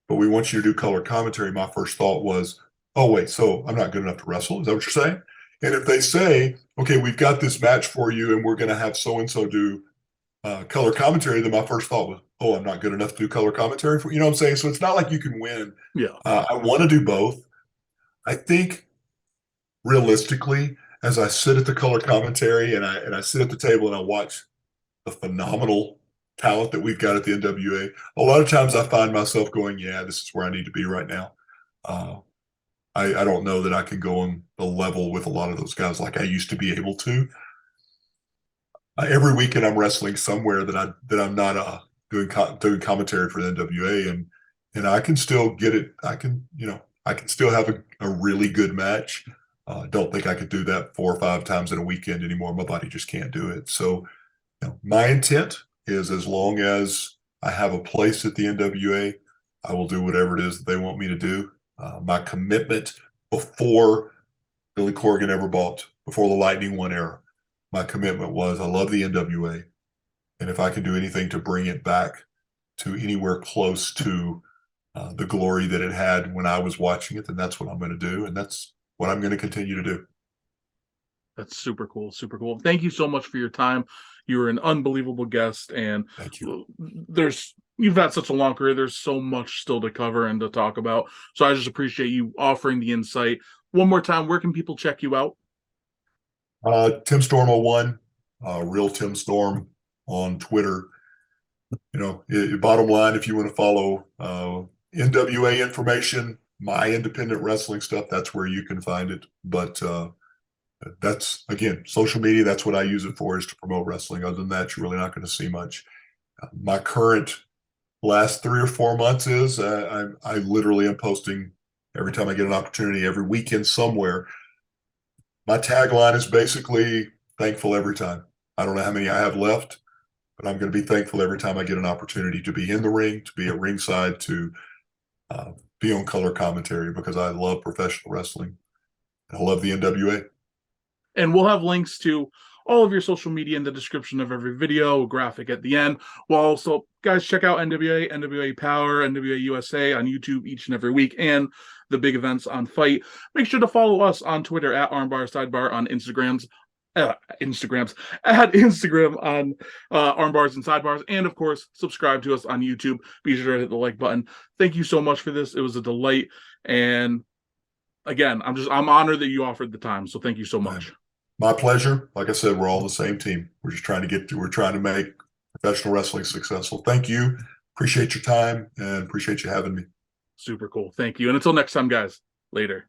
but we want you to do color commentary, my first thought was, oh, wait, so I'm not good enough to wrestle? Is that what you're saying? And if they say, okay, we've got this match for you and we're going to have so-and-so do color commentary, then my first thought was, oh, I'm not good enough to do color commentary for, you know what I'm saying? So it's not like you can win. Yeah. I want to do both. I think realistically, as I sit at the color commentary and I sit at the table and I watch the phenomenal talent that we've got at the NWA, a lot of times I find myself going, yeah, this is where I need to be right now. I don't know that I can go on the level with a lot of those guys like I used to be able to. Every weekend I'm wrestling somewhere that I'm not doing commentary for the NWA, and I can still get it. I can still have a really good match. Don't think I could do that 4 or 5 times in a weekend anymore. My body just can't do it. So my intent is as long as I have a place at the NWA, I will do whatever it is that they want me to do. My commitment before Billy Corgan before the Lightning One era, my commitment was I love the NWA. And if I can do anything to bring it back to anywhere close to the glory that it had when I was watching it, then that's what I'm going to do. And that's what I'm going to continue to do. That's super cool. Super cool. Thank you so much for your time. You were an unbelievable guest, and Thank you. You've had such a long career. There's so much still to cover and to talk about. So I just appreciate you offering the insight. One more time, where can people check you out? Tim Storm 01, real Tim Storm on Twitter. Bottom line, if you want to follow NWA information, my independent wrestling stuff, that's where you can find it. But that's, again, social media, that's what I use it for, is to promote wrestling. Other than that, you're really not going to see much. My current last 3 or 4 months is I literally am posting every time I get an opportunity, every weekend somewhere. My tagline is basically thankful every time. I don't know how many I have left, but I'm going to be thankful every time I get an opportunity to be in the ring, to be at ringside, to be on color commentary, because I love professional wrestling. I love the NWA. And we'll have links to all of your social media in the description of every video, a graphic at the end. Well, also, guys, check out NWA, NWA Power, NWA USA on YouTube each and every week, and the big events on Fight. Make sure to follow us on Twitter at Armbars Sidebar, on Instagram on Armbars and Sidebars, and of course subscribe to us on YouTube. Be sure to hit the like button. Thank you so much for this. It was a delight, and again, I'm honored that you offered the time, so thank you so much. My pleasure. Like I said, we're all the same team. We're just trying to make professional wrestling successful. Thank you. Appreciate your time and appreciate you having me. Super cool. Thank you. And until next time, guys, later.